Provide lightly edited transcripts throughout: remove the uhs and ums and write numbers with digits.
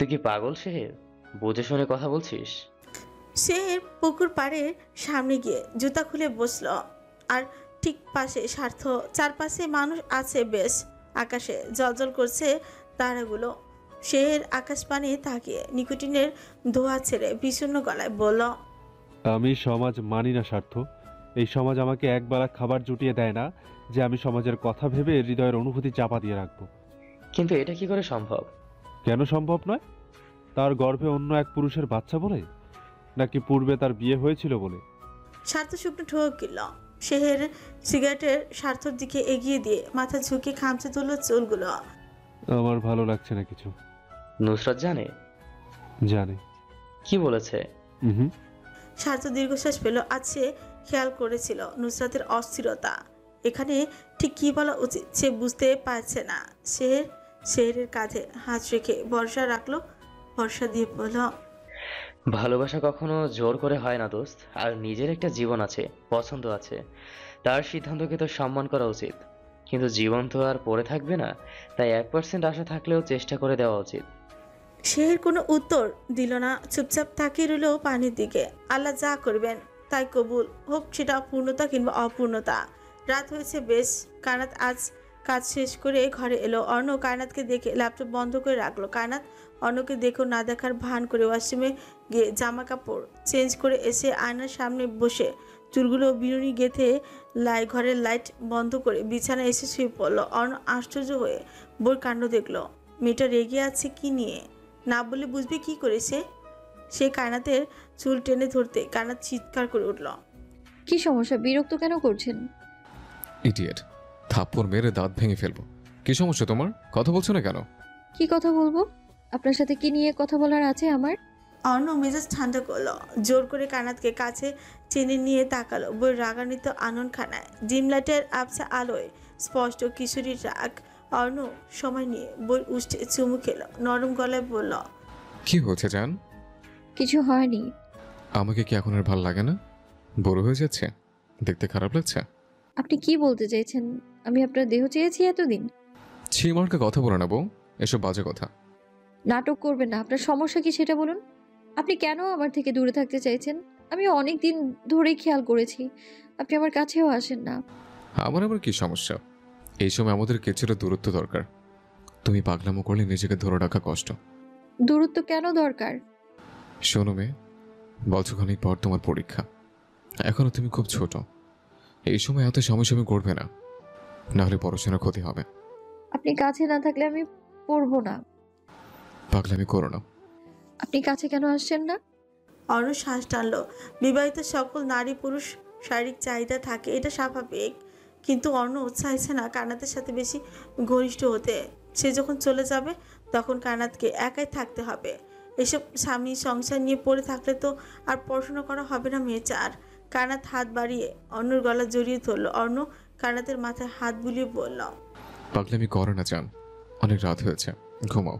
তুই কি পাগল শেহের? বুঝে শুনে কথা বলছিস? সে পুকুর পাড়ের সামনে গিয়ে জুতা খুলে বসলো। আর ঠিক পাশে স্বার্থ। চারপাশে মানুষ আছে বেশ। আকাশে জ্বলজ্বল করছে তারাগুলো। শের আকাশ পানে তাকিয়ে নিকোটিনের ধোঁয়া ছেড়ে বিষণ্ণ গলায় বলল, আমি সমাজ মানি না স্বার্থ। এই সমাজ আমাকে একবেলা খাবার জুটিয়ে দেয় না যে আমি সমাজের কথা ভেবে হৃদয়ের অনুভূতি চাপা দিয়ে রাখবো। কিন্তু এটা কি করে সম্ভব? কেন সম্ভব নয়? তার গর্ভে অন্য এক পুরুষের বাচ্চা বলে, নাকি পূর্বে তার বিয়ে হয়েছিল বলে? স্বার্থ শুকনো ঠোক গেল। শেহের সিগারেটের স্বার্থর দিকে এগিয়ে দিয়ে মাথা ঝুঁকে খামচে তুলল চুলগুলো। আমার ভালো লাগছে না কিছু। নুসরাত জানে? জানে। কি বলেছে? হুম। স্বার্থ দীর্ঘশ্বাস পেল। আজ সে খেয়াল করেছিল নুসরাতের অস্থিরতা। এখানে ঠিক কী বলা উচিত সে বুঝতে পারছে না। শেহরের কাঁধে হাত রেখে ভরসা রাখলো। ভরসা দিয়ে বলল, ভালোবাসা কখনো জোর করে হয় না দোস্ত। আর নিজের একটা জীবন আছে, পছন্দ আছে, তার সিদ্ধান্তকে তো সম্মান করা উচিত। কিন্তু জীবন তো আর পড়ে থাকবে না, তাই 1% আশা থাকলেও চেষ্টা করে দেওয়া উচিত। শেহর কোনো উত্তর দিল না। চুপচাপ তাকিয়ে রইল পানির দিকে। আল্লাহ যা করবেন তাই কবুল হোক, সেটা পূর্ণতা কিংবা অপূর্ণতা। রাত হয়েছে বেশ। কায়নাত আজ কাজ শেষ করে ঘরে এলো। অর্ণ কায়নাতকে দেখে ল্যাপটপ বন্ধ করে রাখলো। কায়নাত অর্ণকে দেখো না দেখার ভান করে ওয়াশরুমে গিয়ে জামা কাপড় চেঞ্জ করে এসে আয়নার সামনে বসে চুলগুলো বিনুনি গেঁথে ঘরের লাইট বন্ধ করে বিছানায় এসে শুয়ে পড়লো। অর্ণ আশ্চর্য হয়ে বোর কাণ্ড দেখলো। মেয়েটা রেগে আছে কি নিয়ে? না বলে বুঝবে কি করে সে কায়নাতের চুল টেনে ধরতে কায়নাত চিৎকার করে উঠল, কি সমস্যা? বিরক্ত কেন করছেন? ইডিয়েট, থাপ্পড় মেরে দাঁত ভেঙে ফেলবো। কি সমস্যা তোমার? কথা বলছো না কেন? কি কথা বলবো? আপনার সাথে কি নিয়ে কথা বলার আছে আমার? অর্ণ মেজাজ ঠান্ডা করলো। জোর করে কায়নাতকে কাছে টেনে নিয়ে তাকালো বই রাগান্বিত আননখানায়। ডিম লাইটের আবছা আলোয় স্পষ্ট কিশোরীর রাগ। অর্ণ সময় নিয়ে বই উষ্ঠে চুমু খেলো। নরম গলায় বলল, কি হয়েছে জান? কিছু হয়নি। আমাকে কি এখন আর ভাল লাগে না? বড় হয়ে যাচ্ছে? দেখতে খারাপ লাগছে? আপনি কি বলতে চাইছেন? আমি আপনার দেহ চেয়েছি এতদিন? ছি মার্কা কথা বলে না বউ, এসব বাজে কথা। নাটক করবেন না। আপনার সমস্যা কি সেটা বলুন। আপনি কেন আমার থেকে দূরে থাকতে চাইছেন? আমি অনেক দিন ধরেই খেয়াল করেছি আপনি আমার কাছেও আসেন না। আমার আবার কি সমস্যা? এই সময় আমাদের কিছুটা দূরত্ব দরকার। তুমি পাগলামো করলে নিজেকে ধরে রাখা কষ্ট। দূরত্ব কেন দরকার? শোনো মেয়ে, বছরখানিক পর তোমার পরীক্ষা। এখনো তুমি খুব ছোট। এই সময় এত সময় করবে না, নাহলে পড়াশোনার ক্ষতি হবে। আপনি কাছে না থাকলে আমি পড়বো না। পাগলামি করো না। আপনি কাছে কেন আসছেন না? অর্ণ শ্বাস টানলো। বিবাহিত সকল নারী পুরুষ শারীরিক চাহিদা থাকে, এটা স্বাভাবিক। কিন্তু অর্ণ চাইছে না কায়নাতের সাথে বেশি ঘনিষ্ঠ হতে। সে যখন চলে যাবে তখন কায়নাতকে একাই থাকতে হবে। এসব স্বামী সংসার নিয়ে পড়ে থাকলে তো আর পড়াশোনা করা হবে না মেয়েটার। কায়নাত হাত বাড়িয়ে অর্ণর গলা জড়িয়ে ধরল। অর্ণ কায়নাতের মাথায় হাত বুলিয়ে বলল, পাগলামি করো না জান, অনেক রাত হয়েছে, ঘুমাও।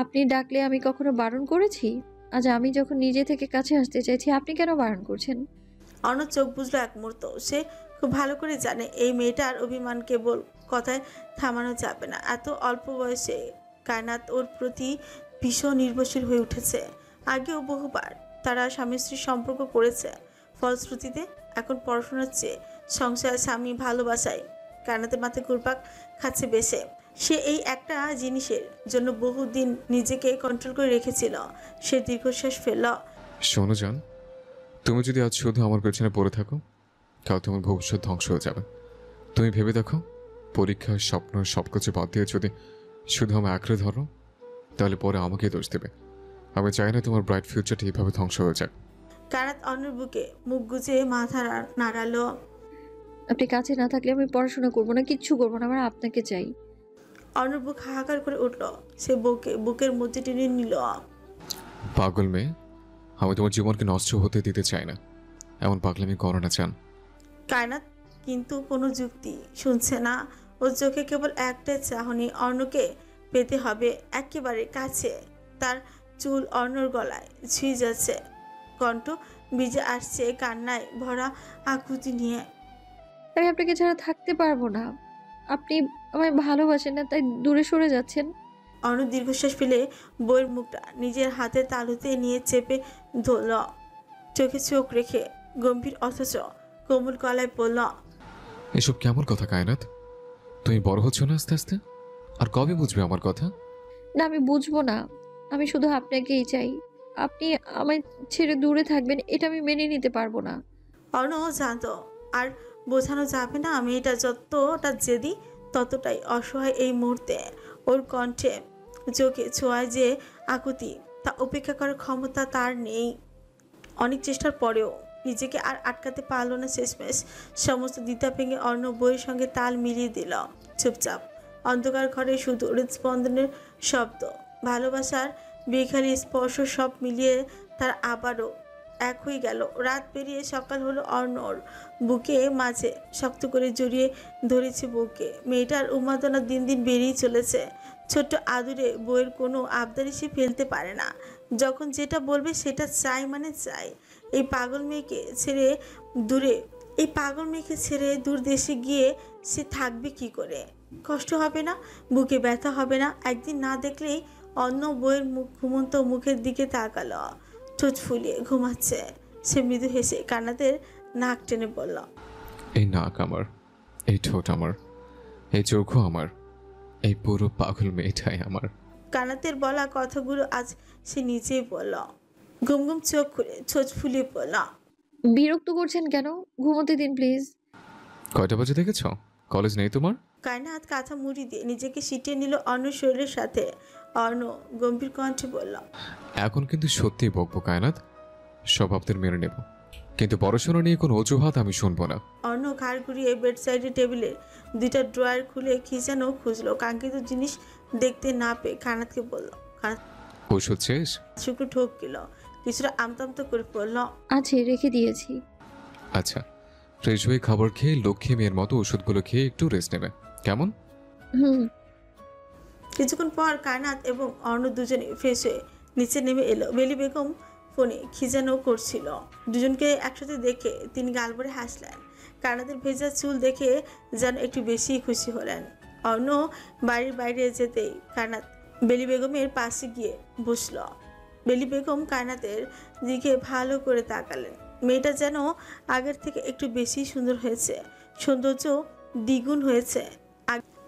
আপনি ডাকলে আমি কখনো বারণ করেছি? আজ আমি যখন নিজে থেকে কাছে আসতে চাইছি আপনি কেন বারণ করছেন? অর্ণ চোখ বুঝলো এক মুহূর্ত। সে খুব ভালো করে জানে এই মেয়েটার অভিমান কেবল কথায় থামানো যাবে না। এত অল্প বয়সে কায়নাত ওর প্রতি ভীষণ নির্ভরশীল হয়ে উঠেছে। আগেও বহুবার তারা স্বামী স্ত্রীর সম্পর্ক করেছে। ফলশ্রুতিতে এখন পড়াশোনার চেয়ে সংসার, স্বামী, ভালোবাসায় কায়নাতের মাথায় ঘুরপাক খাচ্ছে বেশে। সে এই একটা জিনিসের জন্য বহুদিন নিজেকে কন্ট্রোল করে রেখেছিল। সে দীর্ঘশ্বাস ফেলল। শোনো জান, তুমি যদি আজ শুধু আমার পেছনে পড়ে থাকো, কাল তোমার ভবিষ্যৎ ধ্বংস হয়ে যাবে। তুমি ভেবে দেখো, পরীক্ষা, স্বপ্ন সবকিছু বাদ দিয়ে যদি শুধু আমার আঁকড়ে ধরো, তাহলে পরে আমাকেই দোষ দেবে। আমি চাই না তোমার ব্রাইট ফিউচারটা এইভাবে ধ্বংস হয়ে যাক। কায়নাত অর্ণর বুকে মুখ গুজে মাথা নাড়ালো। আপনি কাছে না থাকলে আমি পড়াশোনা করবো না, কিচ্ছু করবো না। আমার আপনাকে চাই। অর্ণর বুক হাহাকার করে উঠল। সে বউকে বুকের মধ্যে টেনে নিল। পাগল মেয়ে, আমি তোমার জীবনকে নষ্ট হতে দিতে চাই না। এমন পাগলামি করো না চান। কায়নাত কিন্তু কোনো যুক্তি শুনছে না। ওর চোখে কেবল একটাই চাহনি, অর্ণকে পেতে হবে একেবারে কাছে। তার চুল অর্ণর গলায় ছুঁয়ে যাচ্ছে। কণ্ঠ ভিজে আসছে কান্নায় ভরা আকুতি নিয়ে। আমি আপনাকে ছাড়া থাকতে পারবো না। আপনি আমায় ভালোবাসেন না, তাই দূরে সরে যাচ্ছেন। অর্ণ দীর্ঘশ্বাস ফেলে বইয়ের মুখটা নিজের হাতে তালুতে নিয়ে চেপে ধরল। চোখে চোখ রেখে গম্ভীর অথচ কোমল গলায় বলল, এসব কেমন কথা কায়নাত? তুমি বড় হচ্ছ না আস্তে আস্তে? আর কবে বুঝবে আমার কথা? না, আমি বুঝবো না। আমি শুধু আপনাকেই চাই। আপনি আমায় ছেড়ে দূরে থাকবেন, এটা আমি মেনে নিতে পারবো না। অর্ণ জানত আর বোঝানো যাবে না, মেয়েটা যতটা জেদি ততটাই অসহায় এই মুহূর্তে। ওর কণ্ঠে চোখে ছোঁয়ায় যে আকুতি, তা উপেক্ষা করার ক্ষমতা তার নেই। অনেক চেষ্টার পরেও নিজেকে আর আটকাতে পারল না। শেষমেশ সমস্ত দ্বিধা ভেঙে অর্ণ বইয়ের সঙ্গে তাল মিলিয়ে দিল। চুপচাপ অন্ধকার ঘরে শুধু হৃদস্পন্দনের শব্দ, ভালোবাসার বেখালি স্পর্শ, সব মিলিয়ে তার আবারও এক হয়ে গেল। রাত পেরিয়ে সকাল হলো। অর্ণর বুকে মাঝে শক্ত করে জড়িয়ে ধরেছে বুকে। মেয়েটার উন্মাদনা দিন দিন বেড়েই চলেছে। ছোট্ট আদুরে বইয়ের কোনো আবদারি সে ফেলতে পারে না। যখন যেটা বলবে সেটা চাই মানে চাই। এই পাগল মেয়েকে ছেড়ে দূর দেশে গিয়ে সে থাকবে কি করে? কষ্ট হবে না? বুকে ব্যথা হবে না? একদিন না দেখলেই অন্য বইয়ের ঘুমন্ত মুখের দিকে তাকালো। ঠোঁট ফুলিয়ে ঘুমাচ্ছে সে। মৃদু হেসে কান্নাদের নাক টেনে বলল, এই নাক আমার, এই ঠোঁট আমার, এই চোখও আমার, এই পুরো পাগল মেয়েটাই আমার। কানাতের বলা কথাগুলো আজ সে নিজেই বলল। ঘুম ঘুম চোখ খুলে ঠোঁট ফুলিয়ে বলল, বিরক্ত করছেন কেন? ঘুমোতে দিন প্লিজ। কয়টা বাজে দেখেছ? কলেজ নেই তোমার? কায়নাত কাঁথা মুড়ি দিয়ে নিজেকে সিটিয়ে নিল অর্ণ শরীরের সাথে। অর্ণ গম্ভীর কণ্ঠে বলল, এখন কিন্তু সত্যিই বকবো কায়নাত, স্বভাবদের মেনে নেব, কিন্তু পড়াশোনা নিয়ে কোনো অজুহাত আমি শুনবো না। অর্ণ ঘাড় ঘুরিয়ে বেড সাইডে টেবিলের দুইটা ড্রয়ার খুলে খিজানো খুঁজলো। কাঙ্ক্ষিত জিনিস দেখতে না পেয়ে কানাতকে বলল। কানাত ওষুধ শেষ? শুক্র ঠোক গেল, কিছুটা আমতামতো করে পড়ল, আছে, রেখে দিয়েছি। আচ্ছা, ফ্রেশ হয়ে খাবার খেয়ে লক্ষ্মী মেয়ের মতো ওষুধগুলো খেয়ে একটু রেস্ট নেবে, কেমন? হুম। কিছুক্ষণ পর কায়নাত এবং অর্ণ দুজনে ফ্রেশ হয়ে নিচে নেমে এলো। বেলি বেগম ফোনে খিজানো করছিল। দুজনকে একসাথে দেখে তিনি গাল ভরে হাসলেন। কায়নাতের ভেজা চুল দেখে যেন একটু বেশি খুশি হলেন। অর্ণ বাড়ির বাইরে যেতেই কায়নাত বেলি বেগমের পাশে গিয়ে বসল। বেলি বেগম কায়নাতের দিকে ভালো করে তাকালেন। মেয়েটা যেন আগের থেকে একটু বেশি সুন্দর হয়েছে, সৌন্দর্য দ্বিগুণ হয়েছে।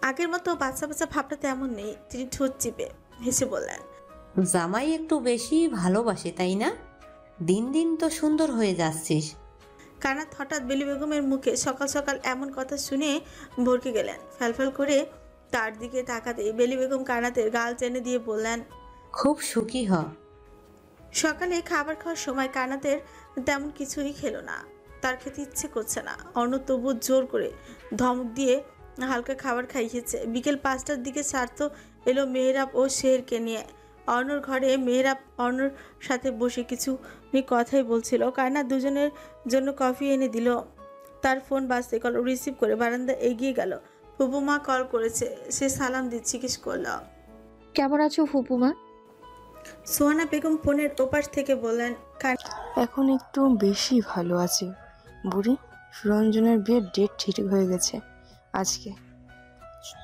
আগের মতো বাচ্চা বাচ্চা ভাবটা তেমন নেই। তিনি ঠোঁট চিপে হেসে বললেন, জামাই একটু বেশি ভালোবাসে তাই না? দিন দিন তো সুন্দর হয়ে যাচ্ছিস। কানাত হঠাৎ বেলি বেগমের মুখে সকাল সকাল এমন কথা শুনে ভরকে গেলেন। ফ্যালফ্যাল করে তার দিকে তাকাতেই বেলি বেগম কানাতের গাল টেনে দিয়ে বললেন, খুব সুখী হ। সকালে খাবার খাওয়ার সময় কানাতের তেমন কিছুই খেলো না। তার খেতে ইচ্ছে করছে না। অর্ণ তবু জোর করে ধমক দিয়ে হালকা খাবার খাইয়েছে। বিকেল 5টার দিকে স্বার্থ এলো মেহরাব ও শেরকে নিয়ে। অর্ণর ঘরে মেহরাব অর্ণর সাথে বসে কিছু কথাই বলছিল। কায়না দুজনের জন্য কফি এনে দিল। তার ফোন বাজতে কল রিসিভ করে বারান্দা এগিয়ে গেল। ফুপুমা কল করেছে, সে সালাম দিয়ে জিজ্ঞেস করল, কেমন আছো ফুপুমা? সোহানা বেগম ফোনের ওপাশ থেকে বললেন, এখন একটু বেশি ভালো আছি বুড়ি। সুরঞ্জনের বিয়ের ডেট ঠিক হয়ে গেছে আজকে।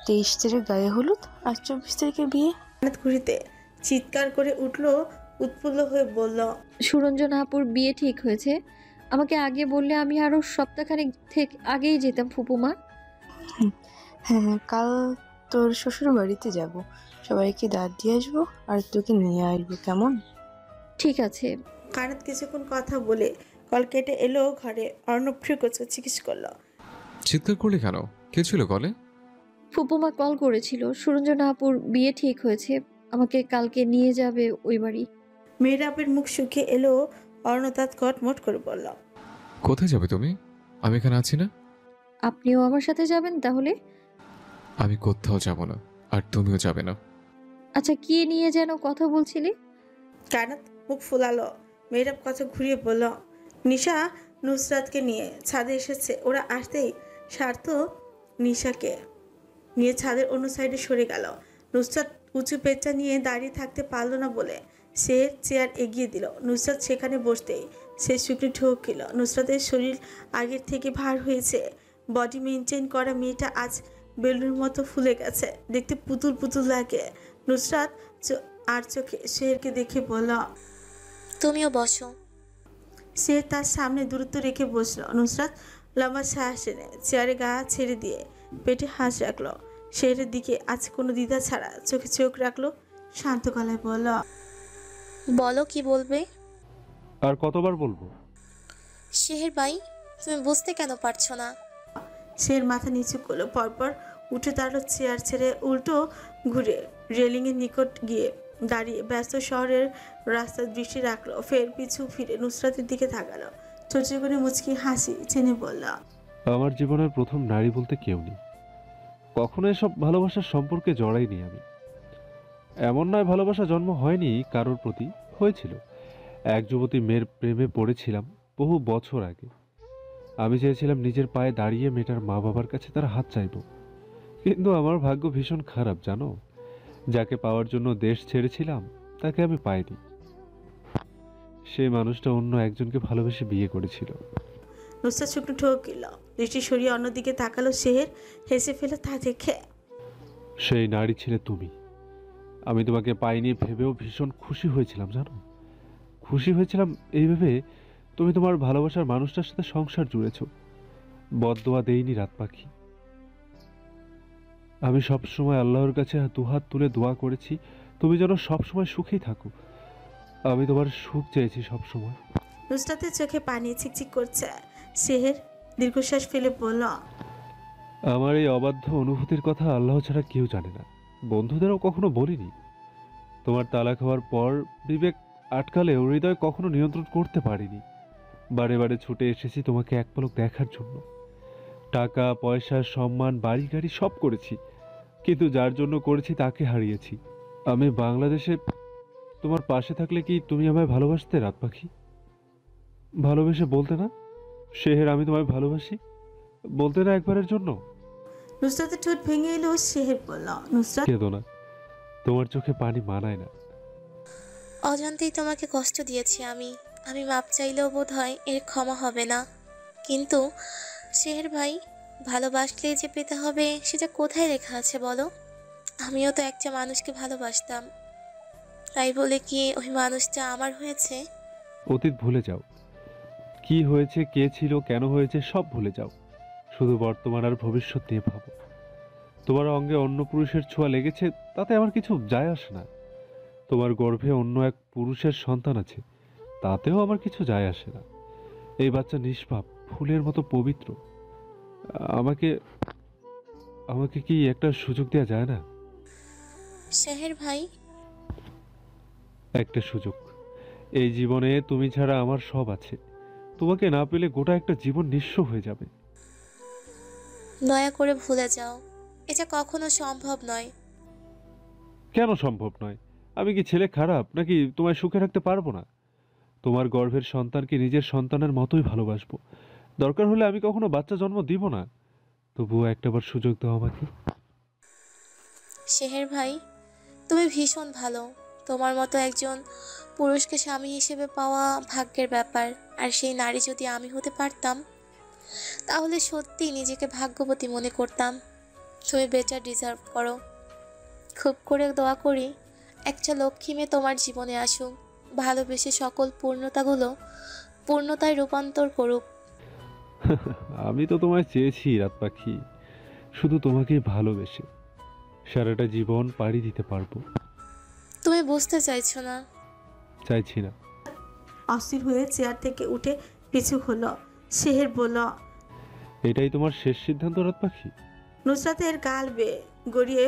23 তারিখ গায়ে হলুদ আর 24 তারিখে বিয়ে। কানাত খুশিতে চিৎকার করে উঠল, উৎফুল্ল হয়ে বলল, সুরঞ্জন আপুর বিয়ে ঠিক হয়েছে। আমাকে আগে বললে আমি আরো সপ্তাহখানেক থেকে আগেই যেতাম ফুপুমা। হ্যাঁ, কাল তোর শ্বশুর বাড়িতে যাব, সবাইকে দাঁত দিয়ে আসবো আর তোকে নিয়ে আসবো, কেমন? ঠিক আছে। কানাত কিছুক্ষণ কথা বলে কল কেটে এলো ঘরে। অর্ণব ফ্রিকোচকে জিজ্ঞেস করলো, চিৎকার করলে কেন? কে ছিল কলে? ফুপুমা কল করেছিল, সুরঞ্জন আপুর বিয়ে ঠিক হয়েছে, আমাকে কালকে নিয়ে যাবে ওই বাড়ি। মেহরাবের মুখ শুকিয়ে এলো। অর্ণ তাৎ কটমট করে বলল, কোথায় যাবে তুমি? আমি এখানে আছি না। আপনিও আমার সাথে যাবেন তাহলে? আমি কোথাও যাব না, আর তুমিও যাবে না। আচ্ছা, কি নিয়ে যেন কথা বলছিলি? কানাত মুখ ফুলালো। মেহরাব কথা ঘুরিয়ে বলল, নিশা নুসরাতকে নিয়ে ছাদে এসেছে। ওরা আসতেই স্বার্থ নিশাকে নিয়ে ছাদের অন্য সাইডে সরে গেল। নুসরাত উঁচু পেঁচা নিয়ে দাঁড়িয়ে থাকতে পারল না বলে সে চেয়ার এগিয়ে দিল। নুসরাত সেখানে বসতেই সে শুকনো ঠকিল। নুসরাতের শরীর আগের থেকে ভার হয়েছে। বডি মেনটেন করা মেয়েটা আজ বেলুনের মতো ফুলে গেছে। দেখতে পুতুল পুতুল লাগে। নুসরাত আর চোখে শেরকে দেখে বলল। তুমিও বসো। শের তার সামনে দূরত্ব রেখে বসলো। নুসরাত লম্বা শ্বাস এনে চেয়ারে গা ছেড়ে দিয়ে পেটে হাঁস রাখলো। শেরের দিকে আজ কোনো দ্বিধা ছাড়া চোখে চোখ রাখলো। শান্ত গলায় বলল। বলো কি বলবে। আর কতবার বলবো? শেহের ভাই, তুমি বুঝতে কেন পারছো না? শের মাথা নিচু করলো। পরপর উঠে দাঁড়ালো চেয়ার ছেড়ে, উল্টো ঘুরে রেলিংয়ের নিকট গিয়ে দাঁড়িয়ে ব্যস্ত শহরের রাস্তার দৃষ্টি রাখলো। ফের পিছু ফিরে নুসরাতের দিকে তাকালো। ছোট করে মুচকি হাসি চেনে বলল। আমার জীবনের প্রথম নারী বলতে কেউ নেই। কখনো এসব ভালোবাসার সম্পর্কে জড়াইনি আমি। এমন নয় ভালোবাসা জন্ম হয়নি কারোর প্রতি, হয়েছিল। এক যুবতী মেয়ের প্রেমে পড়েছিলাম বহু বছর আগে। আমি চেয়েছিলাম নিজের পায়ে দাঁড়িয়ে মেয়েটার মা বাবার কাছে তার হাত চাইব, কিন্তু আমার ভাগ্য ভীষণ খারাপ জানো। যাকে পাওয়ার জন্য দেশ ছেড়েছিলাম তাকে আমি পাইনি। সেই মানুষটা অন্য একজনকে ভালোবেসে বিয়ে করেছিল। নুসরাত শুকনো ঠকিল, দৃষ্টি সরিয়ে অন্যদিকে তাকালো। শের হেসে ফেলে তা দেখে। সেই নারী ছিলে তুমি। আমি তোমাকে পাইনি ভেবেও ভীষণ খুশি হয়েছিলাম জানো। খুশি হয়েছিলাম এই ভেবে তুমি তোমার ভালোবাসার মানুষটার সাথে সংসার জুড়েছ। বদদোয়া দেইনি রাত পাখি। আমি সবসময় আল্লাহর কাছে দুহাত তুলে দোয়া করেছি তুমি যেন সবসময় সুখেই থাকো। আমি তোমার সুখ চেয়েছি সবসময়। নুসরাতের চোখে পানি ছিকছিক করছে। শের দীর্ঘশ্বাস ফেলে বলল। আমার এই অবাধ্য অনুভূতির কথা আল্লাহ ছাড়া কেউ জানে না, বন্ধুদেরও কখনো বলিনি। তোমার তালাক হওয়ার পর বিবেক আটকালেও হৃদয় কখনো নিয়ন্ত্রণ করতে পারিনি। বারে বারে ছুটে এসেছি তোমাকে এক পলক দেখার জন্য। টাকা পয়সা সম্মান বাড়ি গাড়ি সব করেছি, কিন্তু যার জন্য করেছি তাকে হারিয়েছি। আমি বাংলাদেশে তোমার পাশে থাকলে কি তুমি আমায় ভালোবাসতে রাত পাখি? ভালোবেসে বলতে না শেহের আমি তোমায় ভালোবাসি, বলতে না একবারের জন্য? নুসরাতের ঠোঁট ভেঙে এলো। শের বলল। নুসরাত কেঁদো না, তোমার চোখে পানি মানায় না। অজান্তেই তোমাকে কষ্ট দিয়েছি আমি। আমি মাপ চাইলেও বোধ হয় এর ক্ষমা হবে না। কিন্তু শেহের ভাই, ভালোবাসলেই যে পেতে হবে সেটা কোথায় লেখা আছে বলো? আমিও তো একটা মানুষকে ভালোবাসতাম, তাই বলে কি ওই মানুষটা আমার হয়েছে? অতীত ভুলে যাও। কি হয়েছে, কে ছিল, কেন হয়েছে সব ভুলে যাও। শুধু বর্তমান আর ভবিষ্যৎ নিয়ে ভাবো। তোমার অঙ্গে অন্য পুরুষের ছোঁয়া লেগেছে তাতে আমার কিছু যায় আসে না। তোমার গর্ভে অন্য এক পুরুষের সন্তান আছে, তাতেও আমার কিছু যায় আসে না। এই বাচ্চা নিষ্পাপ, ফুলের মতো পবিত্র। আমাকে আমাকে কি একটা সুযোগ দেওয়া যায় না? শেহের ভাই, একটা সুযোগ। এই জীবনে তুমি ছাড়া আমার সব আছে। তোমাকে না পেলে গোটা একটা জীবন নিঃস্ব হয়ে যাবে। দয়া করে ভুলে যাও, এটা কখনো সম্ভব নয়। কেন সম্ভব নয়? আমি কি ছেলে খারাপ নাকি তোমায় সুখে রাখতে পারবো না? তোমার গর্ভের সন্তানকে নিজের সন্তানের মতোই ভালোবাসবো। দরকার হলে আমি কখনো বাচ্চা জন্ম দিব না, তবুও একটাবার সুযোগ দাও আমাকে। শেহের ভাই, তুমি ভীষণ ভালো। তোমার মতো একজন পুরুষকে স্বামী হিসেবে পাওয়া ভাগ্যের ব্যাপার। আর সেই নারী যদি আমি হতে পারতাম, তাহলে সত্যি নিজেকে ভাগ্যবতী মনে করতাম। তুমি বেটার ডিজার্ভ করো। খুব করে দোয়া করি একটা লক্ষ্মী মেয়ে তোমার জীবনে আসুক, ভালোবেসে সকল পূর্ণতাগুলো পূর্ণতায় রূপান্তর করুক। আমি তো তোমায় চেয়েছি রাত পাখি, শুধু তোমাকেই ভালোবেসে সারাটা জীবন পাড়ি দিতে পারবো। তুমি বুঝতে চাইছো না। চাইছি না। অস্থির হয়ে চেয়ার থেকে উঠে পিছু হলো। শের বলল। এটাই তোমার শেষ সিদ্ধান্ত রাত পাখি? নুসরাতের গাল বেয়ে গড়িয়ে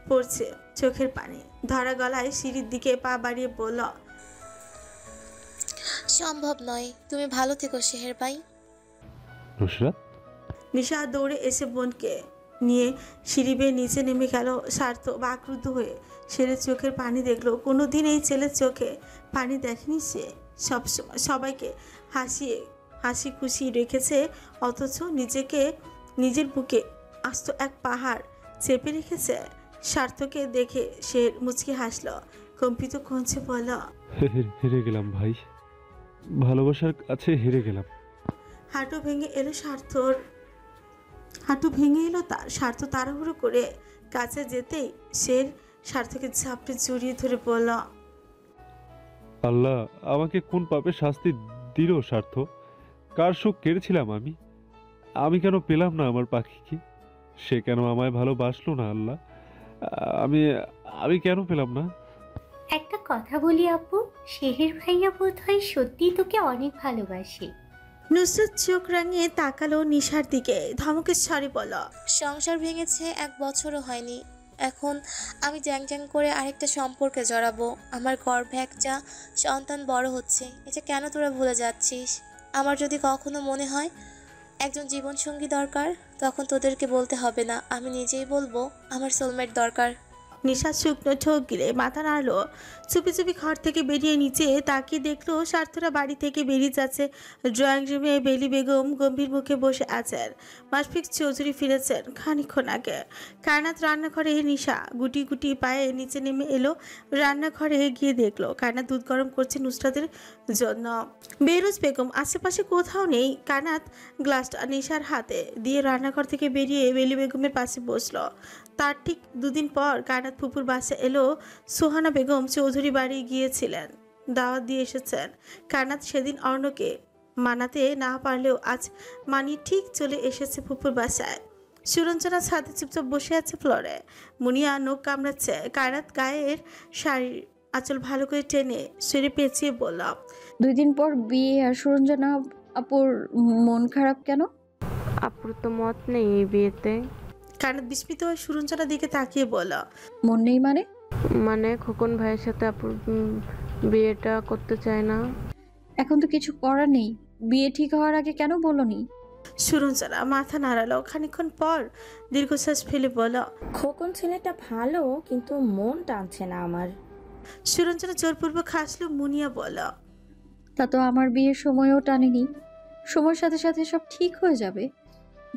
পড়ছে চোখের পানি। ধরা গলায় সিঁড়ির দিকে পা বাড়িয়ে বলল। সম্ভব নয়। তুমি ভালো থেকো শেহের ভাই। নুসরাত। নিশা দৌড়ে এসে বোনকে নিয়ে সিঁড়ি বেয়ে নিচে নেমে গেল। স্বার্থ বাকরুদ্ধ হয়ে ছেলের চোখের পানি দেখলো। কোনোদিন এই ছেলের চোখে পানি দেখেনি সে। সবসময় সবাইকে হাসি খুশি রেখেছে, অথচ নিজেকে নিজের বুকে আস্ত এক পাহাড় চেপে রেখেছে। স্বার্থকে দেখে সে মুচকি হাসলো, কম্পিত কঞ্চে বলল। হেরে গেলাম ভাই, ভালোবাসার কাছে হেরে গেলাম। হাঁটু ভেঙে এলো তার। স্বার্থ তাড়াহুড়ো করে কাছে যেতেই সে স্বার্থকে ঝাপটে জড়িয়ে ধরে বলল, আল্লাহ আমাকে কোন পাপে শাস্তি দিল স্বার্থ? কার সুখ কেড়েছিলাম আমি? আমি কেন পেলাম না আমার পাখিকে? সে কেন আমায় ভালোবাসলো না আল্লাহ? আমি আমি কেন পেলাম না? একটা কথা বলি আপু, শেহের ভাইয়া বোধ হয় সত্যি তোকে অনেক ভালোবাসে। নুসরাত চোখ রাঙিয়ে তাকালো নিশার দিকে, ধমকের স্বরে বলল, সংসার ভেঙেছে 1 বছরও হয়নি, এখন আমি জ্যাং জ্যাং করে আরেকটা সম্পর্কে জড়াবো। আমার গর্ভে একটা সন্তান বড় হচ্ছে, এটা কেন তোরা ভুলে যাচ্ছিস? আমার যদি কখনো মনে হয় একজন জীবনসঙ্গী দরকার, তখন তোদেরকে বলতে হবে না, আমি নিজেই বলবো আমার সোলমেট দরকার। নিশা শুকনো ঠোক গিলে মাথা নাড়লো। চুপি চুপি ঘর থেকে বেরিয়ে নিচে তাকিয়ে দেখলো স্বার্থরা বাড়ি থেকে বেরিয়ে যাচ্ছে। ড্রয়িং রুমে বেলি বেগম গম্ভীর মুখে বসে আছেন। মাশফিক চৌধুরী ফিরেছেন খানিকক্ষণ আগে। কায়নাত রান্নাঘরে, নিশা গুটি গুটি পায়ে নিচে নেমে এলো। রান্নাঘরে গিয়ে দেখলো কায়নাত দুধ গরম করছে নুসরাতের জন্য। বেরোজ বেগম আশেপাশে কোথাও নেই। কায়নাত গ্লাসটা নিশার হাতে দিয়ে রান্নাঘর থেকে বেরিয়ে বেলি বেগমের পাশে বসলো। তার ঠিক 2 দিন পর কায়নাত ফুপুর বাসে এলো। সোহানা বেগম চৌধুরী বাড়ি গিয়েছিলেন, দাওয়াত দিয়ে এসেছেন। কায়নাত সেদিন অর্ণকে মানাতে না পারলেও আজ মানি ঠিক চলে এসেছে ফুপুর বাসায়। সুরঞ্জনা ছাদে চুপচাপ বসে আছে ফ্লোরে। মুনিয়া নখ কামড়াচ্ছে। কায়নাত গায়ের শাড়ির আঁচল ভালো করে টেনে শরীরে পেঁচিয়ে বলল, 2 দিন পর বিয়ে আর সুরঞ্জনা আপুর মন খারাপ কেন? আপুর তো মত নেই এই বিয়েতে। কায়নাত বিস্মিত হয়ে সুরঞ্জনার দিকে তাকিয়ে বলল, মন নেই মানে? মানে খোকন ভাইয়ের সাথে আপুর বিয়েটা করতে চায় না। এখন তো কিছু করার নেই, বিয়ে ঠিক হওয়ার আগে কেন বলনি? সুরঞ্জনা মাথা নাড়ালো। খানিকক্ষণ পর দীর্ঘশ্বাস ফেলে বলল, খোকন ছেলেটা ভালো, কিন্তু মন টানছে না আমার। সুরঞ্জনা জোরপূর্বক হাসলো। মুনিয়া বলল, তা তো আমার বিয়ের সময়ও টানেনি। সময়ের সাথে সাথে সব ঠিক হয়ে যাবে,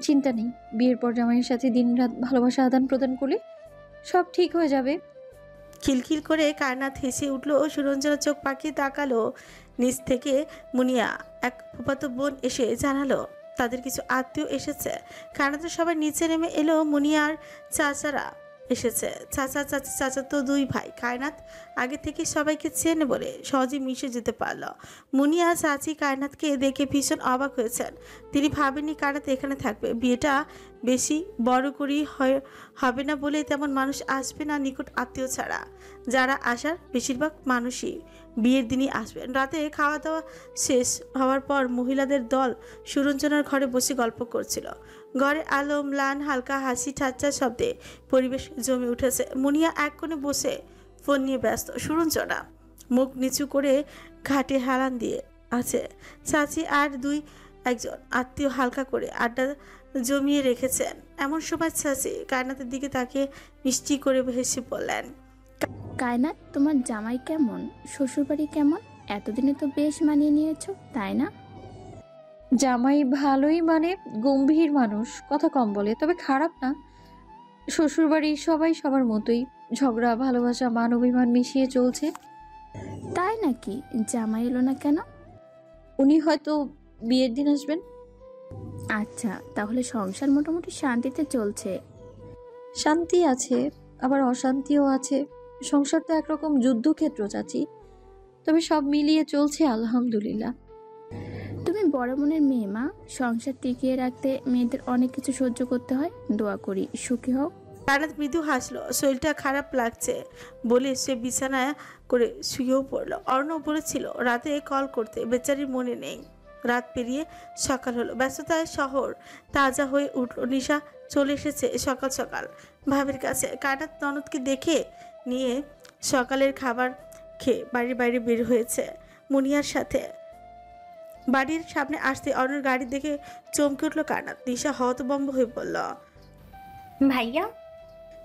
চিন্তা নেই। বিয়ের পর জামাইয়ের সাথে দিনরাত ভালোবাসা আদান প্রদান করলে সব ঠিক হয়ে যাবে। খিলখিল করে কায়নাত হেসে উঠল। সুরঞ্জনা চোখ পাকিয়ে তাকালো। নিচ থেকে মুনিয়া এক ফুফাতো বোন এসে জানালো তাদের কিছু আত্মীয় এসেছে। কায়নাতের সবাই নিচে নেমে এলো। মুনিয়ার চাচারা এসেছে। চাচা চাচা চাচা তো 2 ভাই। কায়নাত আগে থেকে সবাইকে চেনে বলে সহজে মিশে যেতে পারল। মুনিয়া চাচি কায়নাতকে দেখে ভীষণ অবাক হয়েছেন। তিনি ভাবেননি কায়নাত এখানে থাকবে। বিয়েটা বেশি বড় করেই হবে না বলে তেমন মানুষ আসবে না নিকট আত্মীয় ছাড়া। যারা আসার বেশিরভাগ মানুষই বিয়ের দিনই আসবেন। রাতে খাওয়া দাওয়া শেষ হওয়ার পর মহিলাদের দল সুরঞ্জনার ঘরে বসে গল্প করছিল। ঘরে আলো ম্লান, হালকা হাসি ঠাট্টা শব্দে পরিবেশ জমে উঠেছে। মুনিয়া এক কোণে বসে ফোন নিয়ে ব্যস্ত। সুরঞ্জনা মুখ নিচু করে ঘাটে হেলান দিয়ে আছে। চাচি আর 1জন আত্মীয় হালকা করে আড্ডা জমিয়ে রেখেছেন। এমন সময় চাচি কায়নাতের দিকে তাকিয়ে মিষ্টি করে হেসে বললেন, কায়নাত, তোমার জামাই কেমন? শ্বশুরবাড়ি কেমন? এতদিনে তো বেশ মানিয়ে নিয়েছো, তাই না? জামাই ভালোই, মানে গম্ভীর মানুষ, কথা কম বলে, তবে খারাপ না। শ্বশুরবাড়ির সবাই সবার মতোই, ঝগড়া ভালোবাসা মান অভিমান মিশিয়ে চলছে। তাই নাকি? জামাই এলো না কেন? উনি হয়তো বিয়ের দিন আসবেন। আচ্ছা, তাহলে সংসার মোটামুটি শান্তিতে চলছে? শান্তি আছে, আবার অশান্তিও আছে। সংসার তো একরকম যুদ্ধক্ষেত্র চাচি, তবে সব মিলিয়ে চলছে আলহামদুলিল্লাহ। তুমি বড় মনের মেয়ে মা, সংসার টিকিয়ে রাখতে মেয়েদের অনেক কিছু সহ্য করতে হয়। দোয়া করি সুখী হও। কায়নাত মৃদু হাসলো। শরীরটা খারাপ লাগছে বলে সে বিছানায় করে শুয়েও পড়লো। অর্ণব বলেছিল রাতে কল করতে, বেচারির মনে নেই। রাত পেরিয়ে সকাল হলো। ব্যস্ততায় শহর তাজা হয়ে উঠল। নিশা চলে এসেছে সকাল সকাল ভাবির কাছে। কায়নাত ননদকে দেখে নিয়ে সকালের খাবার খেয়ে বাড়ির বাইরে বের হয়েছে মুনিয়ার সাথে। বাড়ির সামনে আসতে অর্ণর গাড়ি দেখে চমকে উঠল কায়নাত। নিশা হতভম্ব হয়ে বলল, ভাইয়া।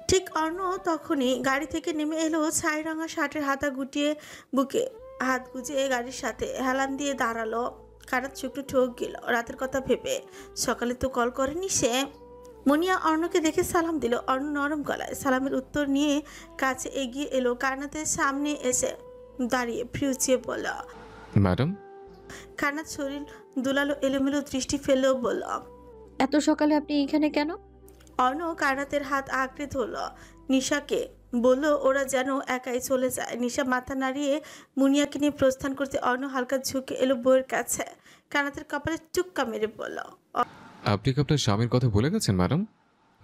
ঠিক অর্ণ তখনই গাড়ি থেকে নেমে এলো। ছাই রঙা শার্টের হাতা গুটিয়ে বুকে হাত গুজিয়ে গাড়ির সাথে হেলান দিয়ে দাঁড়ালো। কায়নাত শুকনো ঠোক গেল রাতের কথা ভেবে। সকালে তো কল করেনি সে। মুনিয়া অর্ণকে দেখে সালাম দিল। অর্ণ নরম গলায় সালামের উত্তর নিয়ে কাছে এগিয়ে এলো। কায়নাতের সামনে এসে দাঁড়িয়ে ফ্রিউচিয়ে বলল, ম্যাডাম। কায়নাত শরীর দুলালো, এলোমেলো দৃষ্টি ফেললেও বলল, এত সকালে আপনি এখানে কেন? অর্ণ কায়নাতের হাত আঁকড়ে ধরল। নিশাকে বলল ওরা যেন একাই চলে যায়। নিশা মাথা নাড়িয়ে মুনিয়াকে নিয়ে প্রস্থান করতে অর্ণ হালকা ঝুঁকে এলো বউয়ের কাছে। কানাতের কপালে চুক্কা মেরে বলল, আপনি কি আপনার স্বামীর কথা ভুলে গেছেন ম্যাডাম?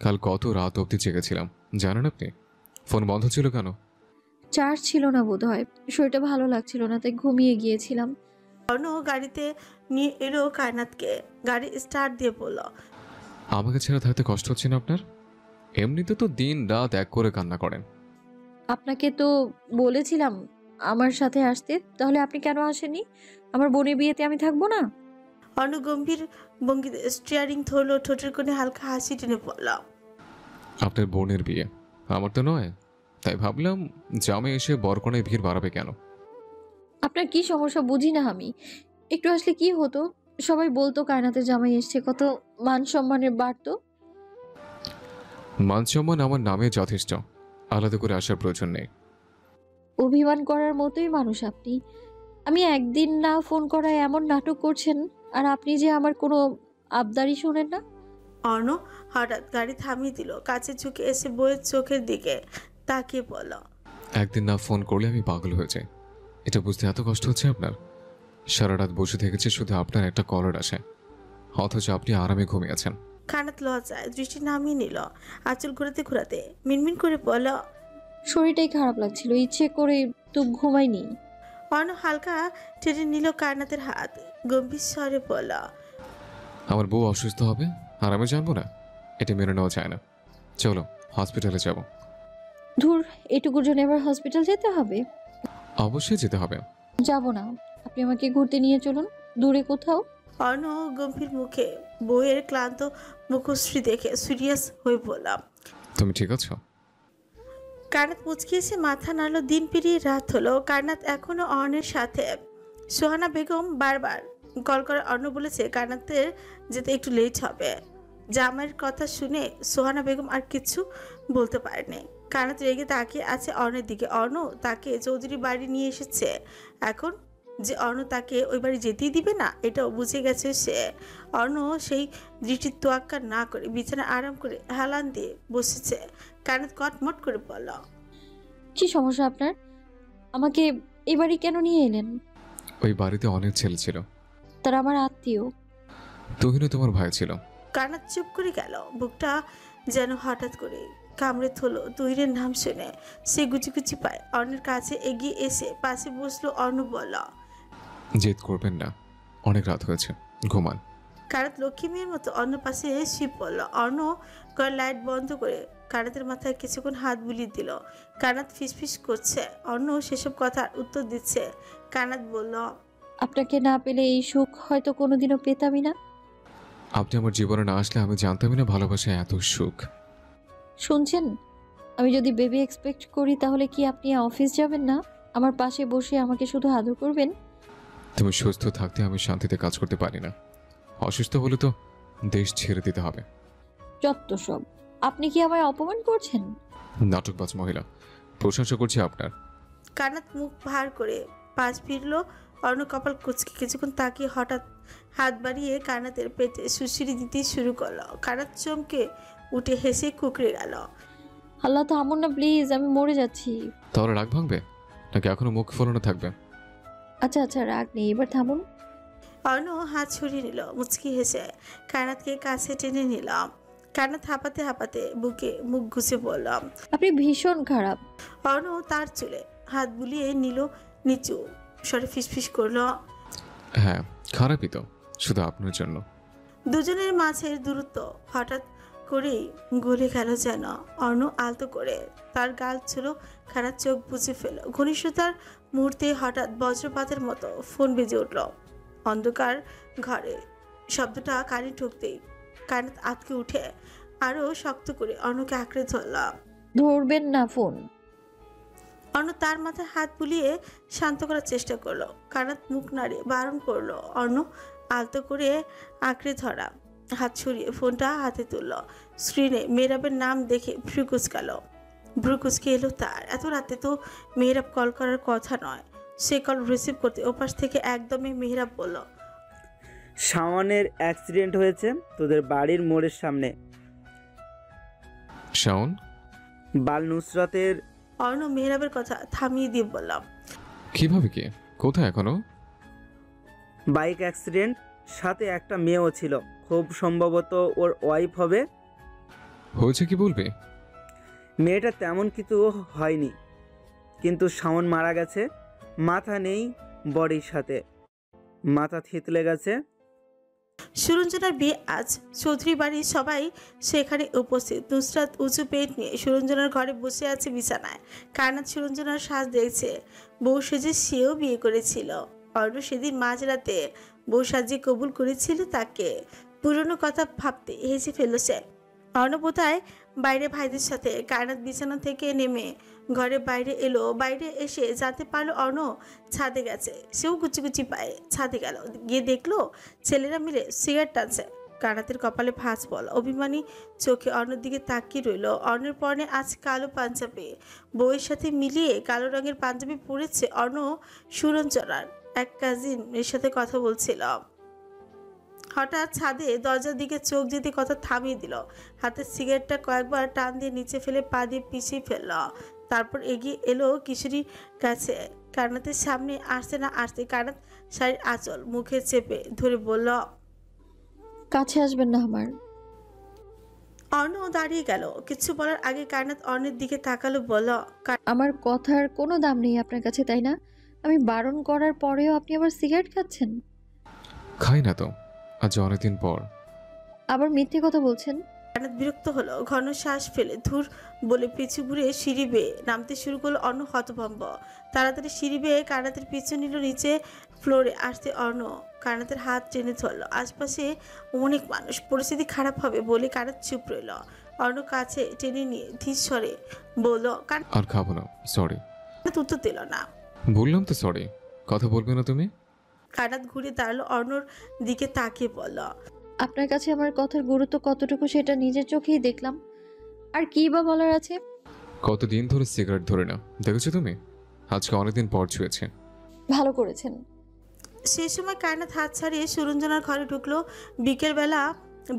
কাল কত রাত অবধি জেগেছিলাম জানেন আপনি? ফোন বন্ধ ছিল কেন? চার্জ ছিল না বোধহয়, শরীরটা ভালো লাগছিল না তাই ঘুমিয়ে গিয়েছিলাম। অর্ণ গাড়িতে নিয়ে এলো কায়নাতকে। গাড়ি স্টার্ট দিয়ে বলল, আমাকে ছেড়ে থাকতে কষ্ট হচ্ছে না আপনার? এমনিতে তো দিন রাত এক করে কান্না করেন। আপনাকে তো বলেছিলাম আমার সাথে আসতে, তাহলে আপনি কেন আসেননি? আমার বোনের বিয়েতে আমি থাকবো না? অর্ণ গম্ভীর ভঙ্গিতে স্টিয়ারিং ধরলো, ঠোঁটের কোণে হালকা হাসি টেনে বলল, আপনার বোনের বিয়ে, আমার তো নয়, তাই ভাবলাম জামে এসে বরকনের ভিড় বাড়াবে কেন? আপনার কি সমস্যা বুঝি না আমি। একটু আসলে কি হতো, সবাই বলতো কায়নাতের জামাই এসছে, কত মান সম্মানের বাড়তো। মান সম্মান আমার নামে যথেষ্ট, আলাদা করে আসার প্রয়োজন নেই। অভিমান করার মতোই মানুষ আপনি। আমি একদিন না ফোন করায় এমন নাটক করছেন, আর আপনি যে আমার কোনো আবদারই শোনেন না। অর্ণ হঠাৎ গাড়ি থামিয়ে দিল, কাছে ঝুঁকে এসে বউয়ের চোখের দিকে তাকিয়ে বলল, একদিন না ফোন করলে আমি পাগল হয়ে যাই। এটা বুঝতে এত কষ্ট হচ্ছে আপনার? সারা রাত বসে থেকেছে শুধু আপনার একটা কলার আসে, অথচ আপনি আরামে ঘুমিয়েছেন। কানাত লজ্জায় দৃষ্টি নামিয়ে নিল। আঁচল ঘুরাতে ঘুরাতে মিনমিন করে বলল, শরীরটাই খারাপ লাগছিল, ইচ্ছে করে তো ঘুমাইনি। অর্ণ হালকা টেনে নিল কায়নাতের হাত, গম্ভীর স্বরে বলল, আমার বউ অসুস্থ হবে আর আমি জানবো না? এটা মেনে নেওয়া যায় না। চলো হসপিটালে যাব। ধুর, এটুকুর জন্য এবার হসপিটাল যেতে হবে? অবশ্যই যেতে হবে। যাব না, আপনি আমাকে ঘুরতে নিয়ে চলুন দূরে কোথাও। অর্ণ গম্ভীর মুখে বউয়ের ক্লান্ত মুখশ্রী দেখে সিরিয়াস হয়ে বললাম, তুমি ঠিক আছো? কায়নাত মুচকি এসে মাথা নাড়ল। দিন পেরিয়ে রাত হলো, কায়নাত এখনো অর্ণের সাথে। সোহানা বেগম বারবার কল করে অর্ণ বলেছে কায়নাতের যেতে একটু লেট হবে। জামাইয়ের কথা শুনে সোহানা বেগম আর কিছু বলতে পারেনি। কায়নাত রেগে তাকিয়ে আছে অর্ণের দিকে। অর্ণ তাকে চৌধুরী বাড়ি নিয়ে এসেছে, এখন যে অর্ণ তাকে ওই বাড়ি যেতেই দিবে না এটাও বুঝে গেছে সে। অর্ণ সেই দৃষ্টির তোয়াক্কা না করে বিছানায় আরাম করে হেলান দিয়ে বসেছে। কায়নাত কটমট করে বলল, কি সমস্যা আপনার? আমাকে এই বাড়ি কেন নিয়ে এলেন? ওই বাড়িতে অনেক ছেলে ছিল, তারা আমার আত্মীয়। তুহিনও তোমার ভাই ছিল। কায়নাত চুপ করে গেল। বুকটা যেন হঠাৎ করে কামড়ে থলো তুহিনের নাম শুনে। সে গুচি গুচি পায় অর্ণের কাছে এগিয়ে এসে পাশে বসলো। অর্ণ বলল, জেদ করবেন না, অনেক রাত হয়েছে, ঘুমান। কায়নাত লক্ষ্মী মেয়ের মতো অর্ণ পাশে শিব বলল। অর্ণ ঘর লাইট বন্ধ করে কায়নাতের মাথায় কিছুক্ষণ হাত বুলিয়ে দিল। কায়নাত ফিসফিস করছে, অর্ণ সেসব কথার উত্তর দিচ্ছে। কায়নাত বলল, আপনাকে না পেলে এই সুখ হয়তো কোনোদিনও পেতামই না। আপনি আমার জীবনে না আসলে আমি জানতামই না ভালোবাসায় এত সুখ। শুনছেন, আমি যদি বেবি এক্সপেক্ট করি তাহলে কি আপনি অফিস যাবেন না? আমার পাশে বসে আমাকে শুধু আদর করবেন? তুমি সুস্থ থাকতে আমি শান্তিতে কাজ করতে পারি না, অসুস্থ হলে তো দেশ ছেড়ে দিতে হবে। যত সব, আপনি কি আমায় অপমান করছেন? নাটকবাজ মহিলা, প্রশংসা করছি আপনার। কায়নাত মুখ ভার করে পাশ ফিরলো। অর্ণ কপাল কুচকে কিছুক্ষণ তাকিয়ে হঠাৎ হাত বাড়িয়ে কায়নাতের পেটে সুশ্রী দিতে শুরু করলো। কায়নাত চমকে উঠে হেসে কুকড়ে গেল। আল্লাহ, থামুন না প্লিজ, আমি মরে যাচ্ছি। তাহলে রাগ ভাঙবে নাকি এখনো মুখ ফোলানো থাকবে? আচ্ছা আচ্ছা, রাগ নেই, এবার থামুন। অর্ণ হাত ছড়িয়ে নিল, মুচকি হেসে কায়নাতকে কাছে টেনে নিলাম। কায়নাত হাঁপাতে হাঁপাতে বুকে মুখ ঘুষে বললাম, আপনি ভীষণ খারাপ। অর্ণ তার চুলে হাত বুলিয়ে নিল, নিচু স্বরে ফিসফিস করলো, হ্যাঁ খারাপই তো, শুধু আপনার জন্য। দুজনের মাঝের দূরত্ব হঠাৎ করেই গলে গেল যেন। অর্ণ আলতো করে তার গাল ছিল, খারাপ চোখ বুঝে ফেল। ঘনিষ্ঠতার মুহূর্তে হঠাৎ বজ্রপাতের মতো ফোন বেজে উঠল অন্ধকার ঘরে। শব্দটা কানে ঠুকতেই কায়নাত আটকে উঠে আরো শক্ত করে অর্ণকে আঁকড়ে ধরলাম। ধরবেন না ফোন। অর্ণ তার মাথায় হাত বুলিয়ে শান্ত করার চেষ্টা করলো। কায়নাত মুখ নাড়িয়ে বারণ করলো। অর্ণ আলতো করে আঁকড়ে ধরা হাত ছড়িয়ে ফোনটা হাতে তুলল। স্ক্রিনে মেহরাবের নাম দেখে ভ্রু কুচকালো। ভ্রু কুচকে এলো তার। এত রাতে তো মেহরাব কল করার কথা নয়। সে কল রিসিভ করতে ওপাশ থেকে একদমই মেহরাব বলল, শাওনের অ্যাক্সিডেন্ট হয়েছে তোদের বাড়ির মোড়ের সামনে। শাওন? বাল নুসরাতের অর্ণব মেহরাবের কথা থামিয়ে দিয়ে বলল, কিভাবে কি? কোথায় এখনো? বাইক অ্যাক্সিডেন্ট, সাথে একটা মেয়েও ছিল, খুব সম্ভবত ওর ওয়াইফ হবে। হয়েছে কি বলবে? মেয়েটা তেমন কিছু হয়নি, কিন্তু শাওন মারা গেছে। মাথা নেই বডির সাথে, মাথা থেতলে গেছে। সুরঞ্জনার বিয়ে আজ। চৌধুরী বাড়ির সবাই সেখানে উপস্থিত। নুসরাত উঁচু পেট নিয়ে সুরঞ্জনার ঘরে বসে আছে বিছানায়। কায়নাত সুরঞ্জনার সাজ দেখছে। বউ সেজে সেও বিয়ে করেছিল। অর্ণ সেদিন মাঝরাতে বউ সাজিয়ে কবুল করেছিল তাকে। পুরনো কথা ভাবতে হেসে ফেলল সে। অর্ণ বোধহয় বাইরে ভাইদের সাথে। কায়নাত বিছানা থেকে নেমে ঘরে বাইরে এলো। বাইরে এসে জানতে পারলো অর্ণ ছাদে গেছে। সেও কুচি কুচি পায়ে ছাদে গেল। গিয়ে দেখলো ছেলেরা মিলে সিগারেট টানছে। কায়নাতের কপালে ভাঁজ পড়ল। অভিমানী চোখে অর্ণের দিকে তাকিয়ে রইল। অর্ণের পরনে আজ কালো পাঞ্জাবি, বউয়ের সাথে মিলিয়ে কালো রঙের পাঞ্জাবি পরেছে অর্ণ। সুরঞ্জনার এক কাজিনের সাথে কথা বলছিল। হঠাৎ ছাদে দরজার দিকে চোখ যেতে কথা থামিয়ে দিল। হাতের সিগারেটটা কয়েকবার টান দিয়ে নিচে ফেলে পা দিয়ে পিছিয়ে ফেলল। তারপর এগিয়ে এলো কিশোরীর কাছে। কায়নাতের সামনে আসতে না আসতে কায়নাত শাড়ির আঁচল মুখে চেপে ধরে বলল, কাছে আসবেন না আমার। অর্ণ দাঁড়িয়ে গেল। কিছু বলার আগে কায়নাত অর্ণের দিকে তাকালো, বলল, আমার কথার কোনো দাম নেই আপনার কাছে, তাই না? আমি বারণ করার পরেও আপনি আবার সিগারেট খাচ্ছেন। খাই না তো, আজ অনেকদিন পর। আবার মিথ্যে কথা বলছেন। কায়নাত বিরক্ত হলো। ঘন শ্বাস ফেলে ধুর বলে পিছু ঘুরে সিঁড়ি বেয়ে নামতে শুরু করলো অর্ণ হতভম্ব। তাড়াতাড়ি সিঁড়ি বেয়ে কায়নাতের পিছু নিল। নিচে ফ্লোরে আসতে অর্ণ কায়নাতের হাত টেনে ধরলো। আশপাশে অনেক মানুষ, পরিস্থিতি খারাপ হবে বলে কায়নাত চুপ রইল। অর্ণ কাছে টেনে নিয়ে ধীর স্বরে বলল, আর খাবো না, সরি। কায়নাত উত্তর দিল না। বললাম তো সরি। কথা বলবে না তুমি? কায়নাত ঘুরে দাঁড়ালো, অর্ণর দিকে তাকিয়ে বলল, আপনার কাছে আমার কথার গুরুত্ব কতটুকু সেটা নিজের চোখেই দেখলাম। আর কি বা বলার আছে? কতদিন ধরে সিগারেট ধরে না, দেখেছো তুমি? আজকে অনেকদিন পর ছুঁয়েছে। ভালো করেছেন। সেই সময় কায়নাত হাত ছাড়িয়ে সুরঞ্জনার ঘরে ঢুকলো। বিকেলবেলা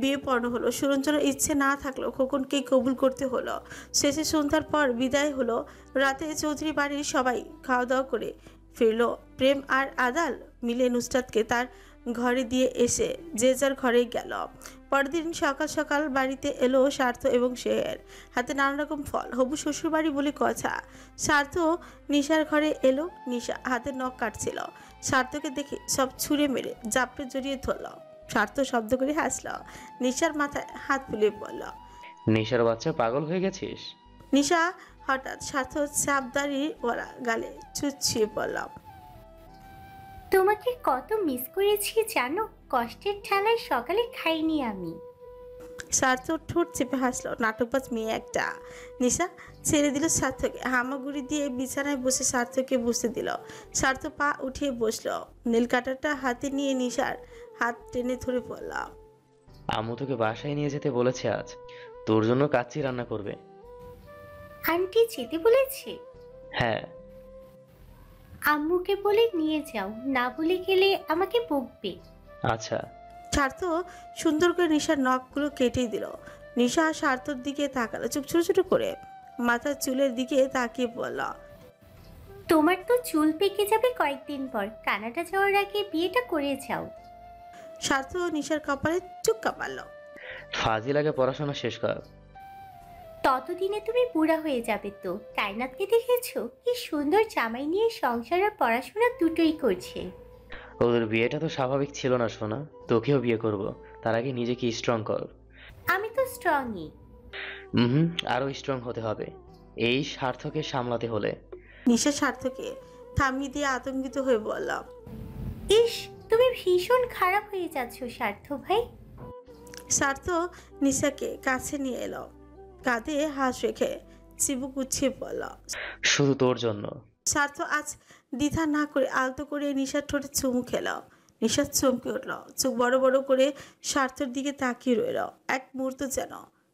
বিয়ে পড়ানো হলো। সুরঞ্জনার ইচ্ছে না থাকলেও খোকনকেই কবুল করতে হলো। শেষে সন্ধ্যার পর বিদায় হলো। রাতে চৌধুরী বাড়ির সবাই খাওয়া দাওয়া করে ফিরলো। প্রেম আর আদাল মিলে নুসরাতকে তার ঘরে দিয়ে এসে যে যার ঘরে গেল। পরদিন সকাল সকাল বাড়িতে এলো স্বার্থ এবং শেহের, হাতে নানা রকম ফল। হবু শ্বশুর বাড়ি বলে কথা। স্বার্থ নিশার ঘরে এলো। নিশা হাতে নখ কাটছিল। স্বার্থকে দেখে সব ছুঁড়ে মেরে জাপটে জড়িয়ে ধরল। স্বার্থ শব্দ করে হাসল। নিশার মাথায় হাত বুলিয়ে বলল, নিশার বাচ্চা, পাগল হয়ে গেছিস? নিশা হঠাৎ স্বার্থ চাপদারি ওরা গালে ছুঁয়ে পড়ল। তোমাকে কত মিস করেছি জানো, কষ্টের ঠেলায় সকালে খাইনি আমি। স্বার্থ ঠোঁট চেপে হাসলো। নাটকবাজ মেয়ে একটা। নিশা ছেড়ে দিল স্বার্থকে। হামাগুড়ি দিয়ে বিছানায় বসে স্বার্থকে বসতে দিল। স্বার্থ পা উঠিয়ে বসলো। নীল কাটারটা হাতে নিয়ে নিশার হাত টেনে ধরে পড়ল, আম্মু তোকে বাসায় নিয়ে যেতে বলেছে, আজ তোর জন্য কাচ্চি রান্না করবে। আন্টি যেতে বলেছে? হ্যাঁ। আম্মুকে বলে নিয়ে যাও, না বলে গেলে আমাকে বকবে। আচ্ছা। স্বার্থ সুন্দর করে নিশার নখগুলো কেটেই দিল। নিশা স্বার্থর দিকে তাকালো চুপ ছোট ছোট করে। মাথার চুলের দিকে তাকিয়ে বলল, তোমার তো চুল পেকে যাবে কয়েকদিন পর, কানাডা যাওয়ার আগে বিয়েটা করে যাও। স্বার্থ নিশার কপালে চুক্কা মারল। ফাজিল, পড়াশোনা শেষ কর। ততদিনে তুমি বুড়া হয়ে যাবে তো। কায়নাতকে দেখেছো কি সুন্দর জামাই নিয়ে সংসার আর পড়াশোনা দুটোই করছে। ওদের বিয়েটা তো স্বাভাবিক ছিল না সোনা, তোকেও বিয়ে করব, তার আগে নিজেকে স্ট্রং কর। আমি তো স্ট্রংই। আরো স্ট্রং হতে হবে এই স্বার্থকে সামলাতে হলে। নিশা স্বার্থকে থামিয়ে দিয়ে আতঙ্কিত হয়ে বলল, ইস, তুমি ভীষণ খারাপ হয়ে যাচ্ছ স্বার্থ ভাই। স্বার্থ নিশাকে কাছে নিয়ে এলো। কাঁধে হাত রেখে চিবুক গুছিয়ে বলল, শুধু তোর জন্য। স্বার্থ আজ দ্বিধা না করে আলতো করে নিশার ঠোঁটে চুমু খেল। নিশা চমকে উঠল। চোখ বড় বড় করে স্বার্থর দিকে তাকিয়ে রইল। এক মুহূর্ত যেন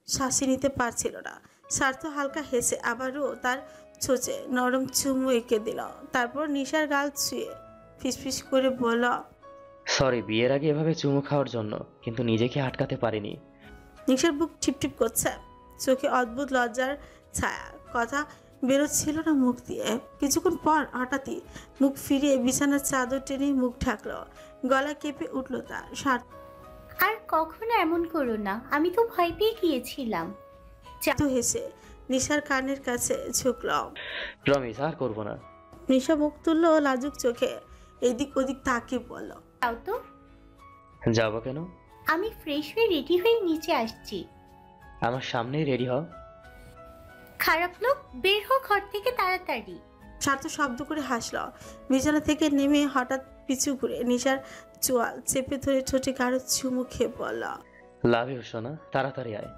শ্বাসই নিতে পারছিল না। স্বার্থ হালকা হেসে আবারও তার ছোঁচে নরম চুমু এঁকে দিল। তারপর নিশার গাল ছুঁয়ে ফিসফিস করে বলল, সরি বিয়ের আগে এভাবে চুমু খাওয়ার জন্য, কিন্তু নিজেকে আটকাতে পারিনি। নিশার বুক টিপটিপ করছে, চোখে অদ্ভুত লজ্জার ছায়া। কথা বেরোচ্ছিল না মুখ দিয়ে। কিছুক্ষণ পর হঠাৎই মুখ ফিরিয়ে বিছানার চাদর টেনে মুখ ঢাকলো। গলা কেঁপে উঠল তার। আর কখনো এমন করো না, আমি তো ভয় পেয়ে গিয়েছিলাম। তো হেসে নিশার কানের কাছে ঝুঁকল। প্রমিস আর করবো না। নিশা মুখ তুললো লাজুক চোখে, এদিক ওদিক তাকিয়ে বলল, তাও তো। যাবো কেন? আমি ফ্রেশ হয়ে রেডি হয়ে নিচে আসছি। আমার সামনেই রেডি হও। খারাপ লোক, বের হো ঘর থেকে তাড়াতাড়ি। সার্থ শব্দ করে হাসল। বিছানা থেকে নেমে হঠাৎ পিছু ঘুরে নিশার চোয়াল চেপে ধরে ঠোঁটে গাঢ় চুমু খেয়ে বলল, লাভ ইউ সোনা, তাড়াতাড়ি আয়।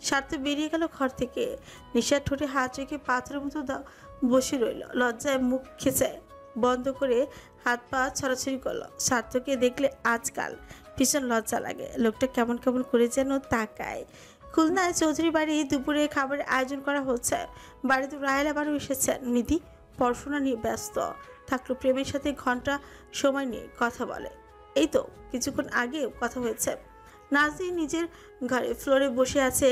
সার্থ বেরিয়ে গেল ঘর থেকে। নিশার ঠোঁটে হাত রেখে পাথরের মতো বসে রইল। লজ্জায় মুখ খেঁচে বন্ধ করে হাত পা ছড়াছড়ি করলো। সার্থকে দেখলে আজকাল ভীষণ লজ্জা লাগে। লোকটা কেমন কেমন করে যেন তাকায়। খুলনায় চৌধুরী বাড়ি দুপুরে খাবারের আয়োজন করা হচ্ছে। বাড়িতে রাহেলা বারও এসেছেন। নিধি পড়াশোনা নিয়ে ব্যস্ত থাকলো, প্রেমের সাথে ঘন্টা সময় নিয়ে কথা বলে। এই তো কিছুক্ষণ আগে কথা হয়েছে। নাজনীন নিজের ঘরে ফ্লোরে বসে আছে,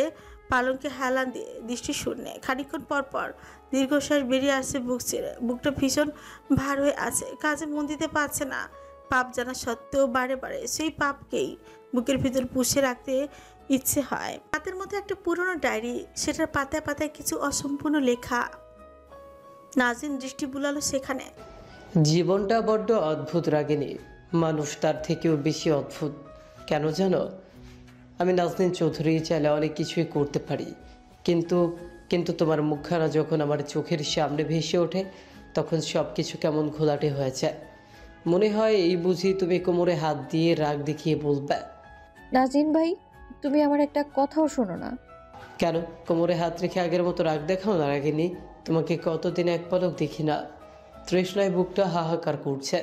পালঙ্কে হেলান দিয়ে দৃষ্টি শূন্যে। খানিকক্ষণ পর পর দীর্ঘশ্বাস বেরিয়ে আসছে বুক ছেড়ে। বুকটা ভীষণ ভার হয়ে আছে, কাজে মন দিতে পারছে না। পাপ জানা সত্ত্বেও বারে বারে সেই পাপকেই বুকের ভিতর পুষে রাখতে ইচ্ছে হয়। হাতের মধ্যে একটা পুরনো ডায়েরি, সেটার পাতায় পাতায় কিছু অসম্পূর্ণ লেখা। নাজনীন দৃষ্টি বুলালো সেখানে। জীবনটা বড্ড অদ্ভুত রাগিনী, মানুষ তার থেকেও বেশি অদ্ভুত। কেন জানো? আমি নাজনীন চৌধুরী চাইলে অনেক কিছুই করতে পারি, কিন্তু তোমার মুখখানা যখন আমার চোখের সামনে ভেসে ওঠে তখন সব কিছু কেমন ঘোলাটে হয়ে যায়। মনে হয় এই বুঝি তুমি কোমরে হাত দিয়ে রাগ দেখিয়ে বলবে। নাজিন ভাই, তুমি আমার একটা কথাও শোনো না। কেন কোমরে হাত রেখে আগের মতো রাগ দেখাও না রাগিনী? তোমাকে কতদিন এক পলক দেখি না, তৃষ্ণায় বুকটা হাহাকার করছে।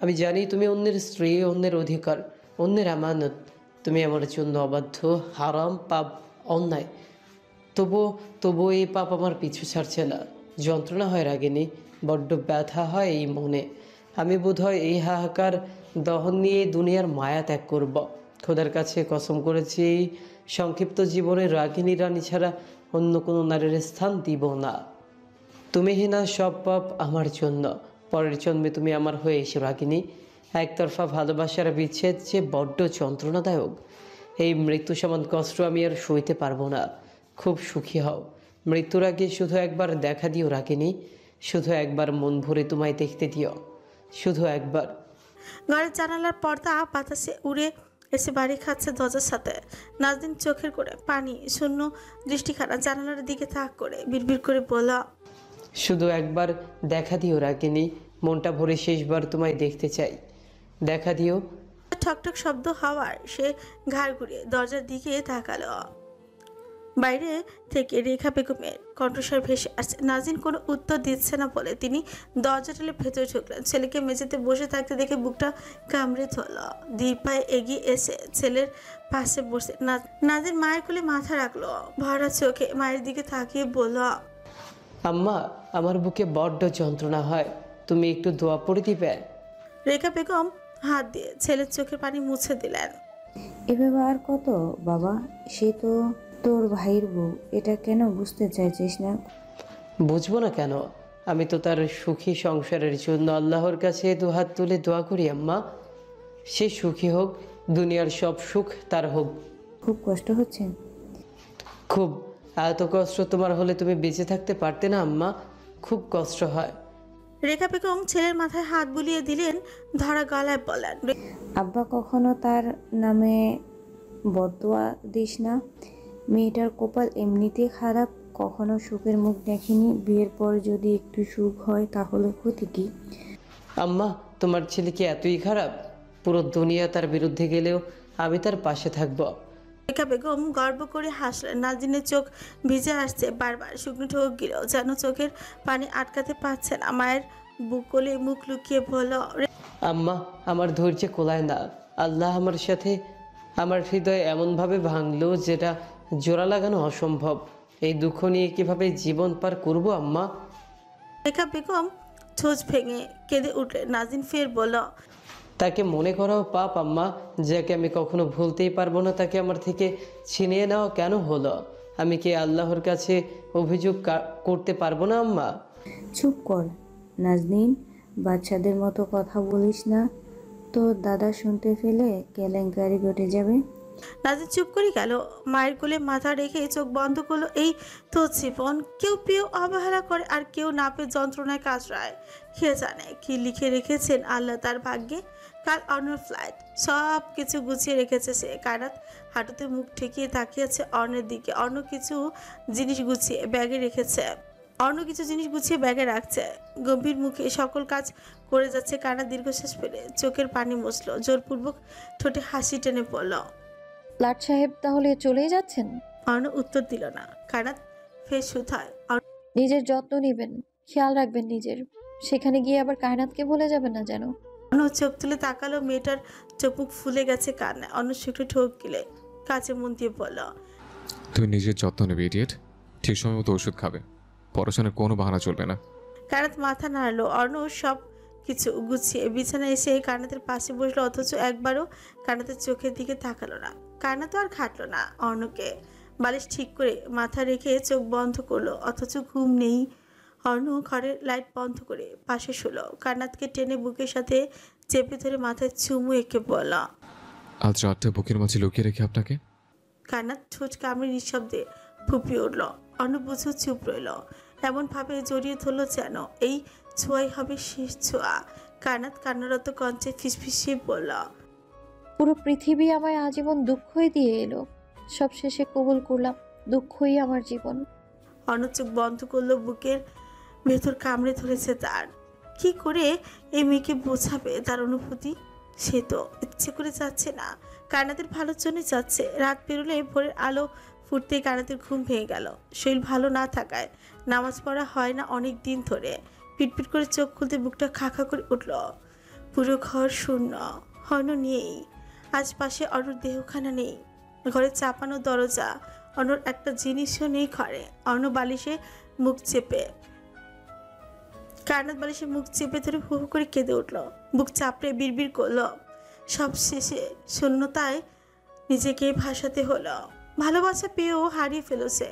আমি জানি তুমি অন্যের স্ত্রী, অন্যের অধিকার, অন্যের আমানত। তুমি আমার জন্য অবাধ্য, হারাম, পাপ, অন্যায়। তবুও এই পাপ আমার পিছু ছাড়ছে না। যন্ত্রণা হয় রাগিনী, বড্ড ব্যথা হয় এই মনে। আমি বোধহয় এই হাহাকার দহন নিয়ে দুনিয়ার মায়া ত্যাগ করব। খোদার কাছে কসম করেছি এই সংক্ষিপ্ত জীবনে রাগিনী রানী ছাড়া অন্য কোনো নারীর স্থান দিব না। তুমি হিনা সব পাপ আমার জন্য। পরের জন্মে তুমি আমার হয়ে এসো রাগিনী। একতরফা ভালোবাসার বিচ্ছেদ যে বড্ড যন্ত্রণাদায়ক। এই মৃত্যু সমান কষ্ট আমি আর সইতে পারবো না। খুব সুখী হও। মৃত্যুর আগে শুধু একবার দেখা দিও রাগিনী, শুধু একবার মন ভরে তোমায় দেখতে দিও, শুধু একবার। ঘরের জানালার পর্দা বাতাসে উড়ে এসে বাড়ি খাচ্ছে দরজার সাথে। নাজনীন চোখের করে পানি শূন্য দৃষ্টিখানা জানালার দিকে তাক করে বিড়বিড় করে বলল, শুধু একবার দেখা দিও রাগিনী, মনটা ভরে শেষবার তোমায় দেখতে চাই, দেখা দিও। ঠকঠক শব্দ হওয়ার সে ঘাড় ঘুরিয়ে দরজার দিকে তাকালো। বাইরে থেকে রেখা বেগমের কণ্ঠস্বর ভেসে আসছে। নাজিন কোনো উত্তর দিচ্ছে না বলে তিনি দরজা ঠেলে ভেতরে ঢুকলেন। ছেলেকে মেঝেতে বসে থাকতে দেখে বুকটা কামড়ে ধরল। ধীর পায়ে এগিয়ে এসে ছেলের পাশে বসে নাজিন মায়ের কোলে মাথা রাখলো। ভরা চোখে মায়ের দিকে তাকিয়ে বলল, আম্মা, আমার বুকে বড্ড যন্ত্রণা হয়, তুমি একটু দোয়া পড়ে দিবে? রেখা বেগম হাত দিয়ে ছেলের চোখের পানি মুছে দিলেন। এভাবে আর কত বাবা, সে তো তোর ভাইয়ের বউ, এটা কেন বুঝতে চাইছিস না? বুঝবো না কেন? আমি তো তার সুখী সংসারের জন্য আল্লাহর কাছে দুহাত তুলে দোয়া করি আম্মা। সে সুখী হোক, দুনিয়ার সব সুখ তার হোক। খুব কষ্ট হচ্ছে? খুব। এত কষ্ট তোমার হলে তুমি বেঁচে থাকতে পারতে না আম্মা, খুব কষ্ট হয়। রেখা বেগম ছেলের মাথায় হাত বুলিয়ে দিলেন, ধরা গলায় বলেন, আব্বা কখনো তার নামে বদদোয়া দিস না। মেয়েটার কপাল এমনিতেই খারাপ, কখনো সুখের মুখ দেখেনি। বিয়ের পর যদি একটু সুখ হয় তাহলে ক্ষতি কি? আম্মা, তোমার ছেলে কি এতই খারাপ? পুরো দুনিয়া তার বিরুদ্ধে গেলেও আমি তার পাশে থাকবো। রেখা বেগম গর্ব করে হাসলেন। নাজিনের চোখ ভিজে আসছে বারবার, শুকনো ঢোক গিলেও যেন চোখের পানি আটকাতে পারছে না। মায়ের বুক কোলে মুখ লুকিয়ে বলল, আম্মা, আমার ধৈর্য কোলায় না। আল্লাহ আমার সাথে আমার হৃদয় এমনভাবে ভাঙলো যেটা জোড়া লাগানো অসম্ভব। এই দুঃখ নিয়ে কিভাবে জীবন পার করবো আম্মা? রেখা বেগম ঠোঁজ ভেঙে কেঁদে উঠলে। নাজিন ফের বলল, তাকে মনে করাও পাপ আম্মা, যাকে আমি কখনো ভুলতেই পারবো না, তাকে আমার থেকে ছিনিয়ে নেওয়া কেন হলো? আমি কি আল্লাহর কাছে অভিযোগ করতে পারবো না আম্মা? চুপ কর নাজনীন, বাচ্চাদের মতো কথা বলিস না তো, দাদা শুনতে পেলে কেলেঙ্কারি ঘটে যাবে। নাজির চুপ করে গেল, মায়ের কোলে মাথা রেখে চোখ বন্ধ করলো। এই তো জীবন, কেউ পেয়েও অবহেলা করে আর কেউ না পেয়ে যন্ত্রণায় কাজরায়। কে জানে কি লিখে রেখেছেন আল্লাহ তার ভাগ্যে। কাল অর্ণর ফ্লাইট, সব কিছু গুছিয়ে রেখেছে সে। কায়নাত হাঁটুতে মুখ ঠেকিয়ে তাকিয়েছে অর্ণের দিকে। অর্ণ কিছু জিনিস গুছিয়ে ব্যাগে রাখছে। গম্ভীর মুখে সকল কাজ করে যাচ্ছে। কায়নাত দীর্ঘশ্বাস ফেলে চোখের পানি মুছল, জোরপূর্বক ঠোঁটে হাসি টেনে পড়ল। লাট সাহেব তাহলে চলেই যাচ্ছেন? অর্ণ উত্তর দিল না। কায়নাত ফের সুথায়, নিজের যত্ন নেবেন, খেয়াল রাখবেন নিজের। সেখানে গিয়ে আবার কায়নাতকে ভুলে যাবেন না যেন। অর্ণ চোখ তুলে তাকালো, মেয়েটার চোখ মুখ ফুলে গেছে কান্নায়। অর্ণ শুকনো ঠোক গিলে কাছে মন দিয়ে বলল, তুমি নিজের যত্ন নেবে ইডিয়েট। ঠিক সময় মতো ওষুধ খাবে, পড়াশোনার কোনো বাহানা চলবে না। কায়নাত মাথা নাড়লো। অর্ণ সব কিছু গুছিয়ে বিছানায় এসে কায়নাতের পাশে বসলো, অথচ একবারও কায়নাতের চোখের দিকে তাকালো না। কায়নাত আর খাটলো না অর্ণকে। বালিশ ঠিক করে মাথা রেখে চোখ বন্ধ করলো, অথচ ঘুম নেই। অর্ণ ঘরের লাইট বন্ধ করে পাশে শুলো। কায়নাতকে টেনে বুকের সাথে চেপে ধরে মাথায় চুমু এঁকে বলল, আজ রাতটা বুকের মাঝে লুকিয়ে রেখে আপনাকে। কায়নাত ঠোঁট কামড়ে নিঃশব্দে ফুপিয়ে উঠল। অর্ণ বুঝেও চুপ রইল। এমন ভাবে জড়িয়ে ধরল যেন এই ছোঁয়াই হবে শেষ ছোঁয়া। কায়নাত কান্নারত কঞ্চে ফিসফিসিয়ে বলল, পুরো পৃথিবী আমায় আজীবন দুঃখই দিয়ে এলো, সব শেষে কবুল করলাম, দুঃখই আমার জীবন। অর্ণ চোখ বন্ধ করলো। বুকের ভেতর কামড়ে ধরেছে তার। কি করে এই মেয়েকে বোঝাবে তার অনুভূতি? সে তো ইচ্ছে করে যাচ্ছে না, কায়নাতের ভালোর জন্যই যাচ্ছে। রাত পেরোলে ভোরের আলো ফুটতেই কায়নাতের ঘুম ভেঙে গেল। শরীর ভালো না থাকায় নামাজ পড়া হয় না অনেক দিন ধরে। পিটপিট করে চোখ খুলতে বুকটা খা খা করে উঠল। পুরো ঘর শূন্য, অর্ণ নেই। আশপাশে অর্ণর দেহখানা নেই। ঘরে চাপানো দরজা, অর্ণর একটা জিনিসও নেই ঘরে। অর্ণ বালিশে মুখ চেপে কায়নাত বালিশে মুখ চেপে ধরে হু হু করে কেঁদে উঠল। বুক চাপড়ে বিড়বিড় করলো। সব শেষে শূন্যতায় নিজেকে ভাসাতে হলো। ভালোবাসা পেয়েও হারিয়ে ফেলেছে।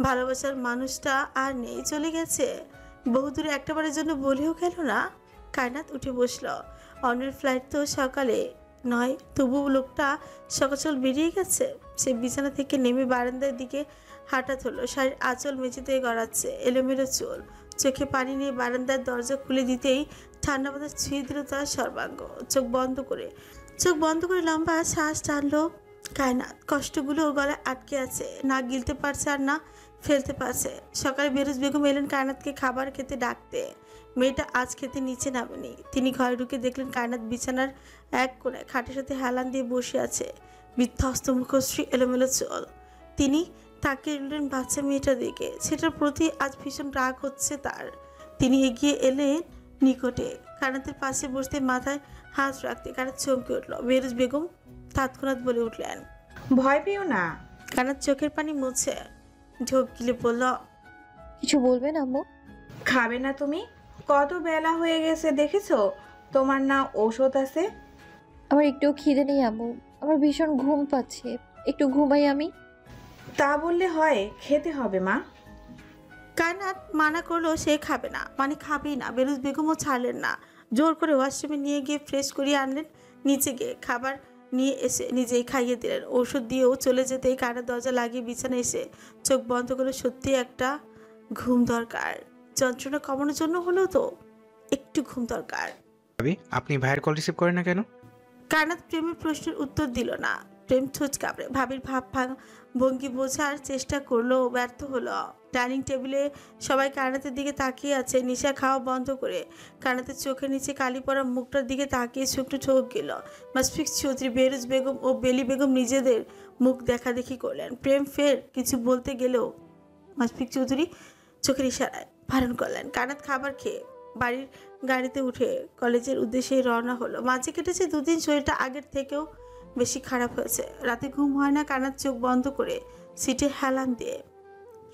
ভালোবাসার মানুষটা আর নেই, চলে গেছে বহুদূরে। একটাবারের জন্য বলেও গেল না। কায়নাত উঠে বসলো। অর্ণের ফ্লাইট তো সকালে নয়, তবু লোকটা সকাল বেরিয়ে গেছে। সে বিছানা থেকে নেমে বারান্দার দিকে হাঁটা ধরল। শাড়ির আঁচল মেঝেতে গড়াচ্ছে, এলোমেলো চুল। চোখে পানি নিয়ে বারান্দার দরজা খুলে দিতেই ঠান্ডা বাতাস ছুঁয়ে দিল তার সর্বাঙ্গ। চোখ বন্ধ করে লম্বা শ্বাস টানলো কায়নাত। কষ্টগুলো গলায় আটকে আছে, না গিলতে পারছে আর না ফেলতে পারছে। সকালে বেরোজ বেগম এলেন কায়নাতকে খাবার খেতে ডাকতে। মেয়েটা আজ খেতে নিচে নামেনি। তিনি ঘরে ঢুকে দেখলেন কায়নাত বিছানার এক কোণে খাটের সাথে হেলান দিয়ে বসে আছে, বিধ্বস্ত মুখশ্রী, এলোমেলো চুল। তিনি তাকিয়ে রইলেন বাচ্চা মেয়েটার দিকে। সেটার প্রতি আজ ভীষণ রাগ হচ্ছে তার। তিনি এগিয়ে এলেন নিকটে, কায়নাতের পাশে বসতে, মাথায় হাত রাখতে। কায়নাত চমকে উঠল। বেরোজ বেগম তৎক্ষণাৎ বলে উঠলেন, ভয় পেও না। কায়নাত চোখের পানি মুছে ঢোক গিলে বলল, কিছু বলবেন আম্মু? খাবে না তুমি? কত বেলা হয়ে গেছে দেখেছো? তোমার না ঔষধ আছে? আমার একটু খিদে নেই আম্মু, আমার ভীষণ ঘুম পাচ্ছে, একটু ঘুমাই আমি। তা বললে হয়, খেতে হবে মা। কায়নাত মানা করলো সে খাবে না, মানে খাবেই না। বেরোজ বেগমও ছাড়লেন না। জোর করে ওয়াশরুমে নিয়ে গিয়ে ফ্রেশ করিয়ে আনলেন। নিচে গিয়ে খাবার নিয়ে এসে নিজেই খাইয়ে দিলেন। ওষুধ দিয়েও চলে যেতেই কায়নাত দরজা লাগিয়ে বিছানায় এসে চোখ বন্ধ করে, সত্যি একটা ঘুম দরকার। যন্ত্রণা কমানোর জন্য হলেও তো একটু ঘুম দরকার। আপনি ভাইয়ের কল রিসিভ করেন না কেন? কায়নাত প্রেমের প্রশ্নের উত্তর দিল না। প্রেম ঠোঁট কাঁপড়ে ভাবির ভাব ভঙ্গি বোঝার চেষ্টা করলো, ব্যর্থ হলো। ডাইনিং টেবিলে সবাই কায়নাতের দিকে তাকিয়ে আছে, নিশা খাওয়া বন্ধ করে। কায়নাতের চোখের নিচে কালি পড়া মুখটার দিকে তাকিয়ে শুকনো ঠোক গেল। মাশফিক চৌধুরী, বেরুজ বেগম ও বেলি বেগম নিজেদের মুখ দেখাদেখি করলেন। প্রেম ফের কিছু বলতে গেলেও মাশফিক চৌধুরী চোখের ইশারায় বারণ করলেন। কায়নাত খাবার খেয়ে বাড়ির গাড়িতে উঠে কলেজের উদ্দেশ্যে রওনা হলো। মাঝে কেটেছে দুদিন, শরীরটা আগের থেকেও বেশি খারাপ হয়েছে। রাতে ঘুম হয় না। কায়নাত চোখ বন্ধ করে সিটে হেলান দিয়ে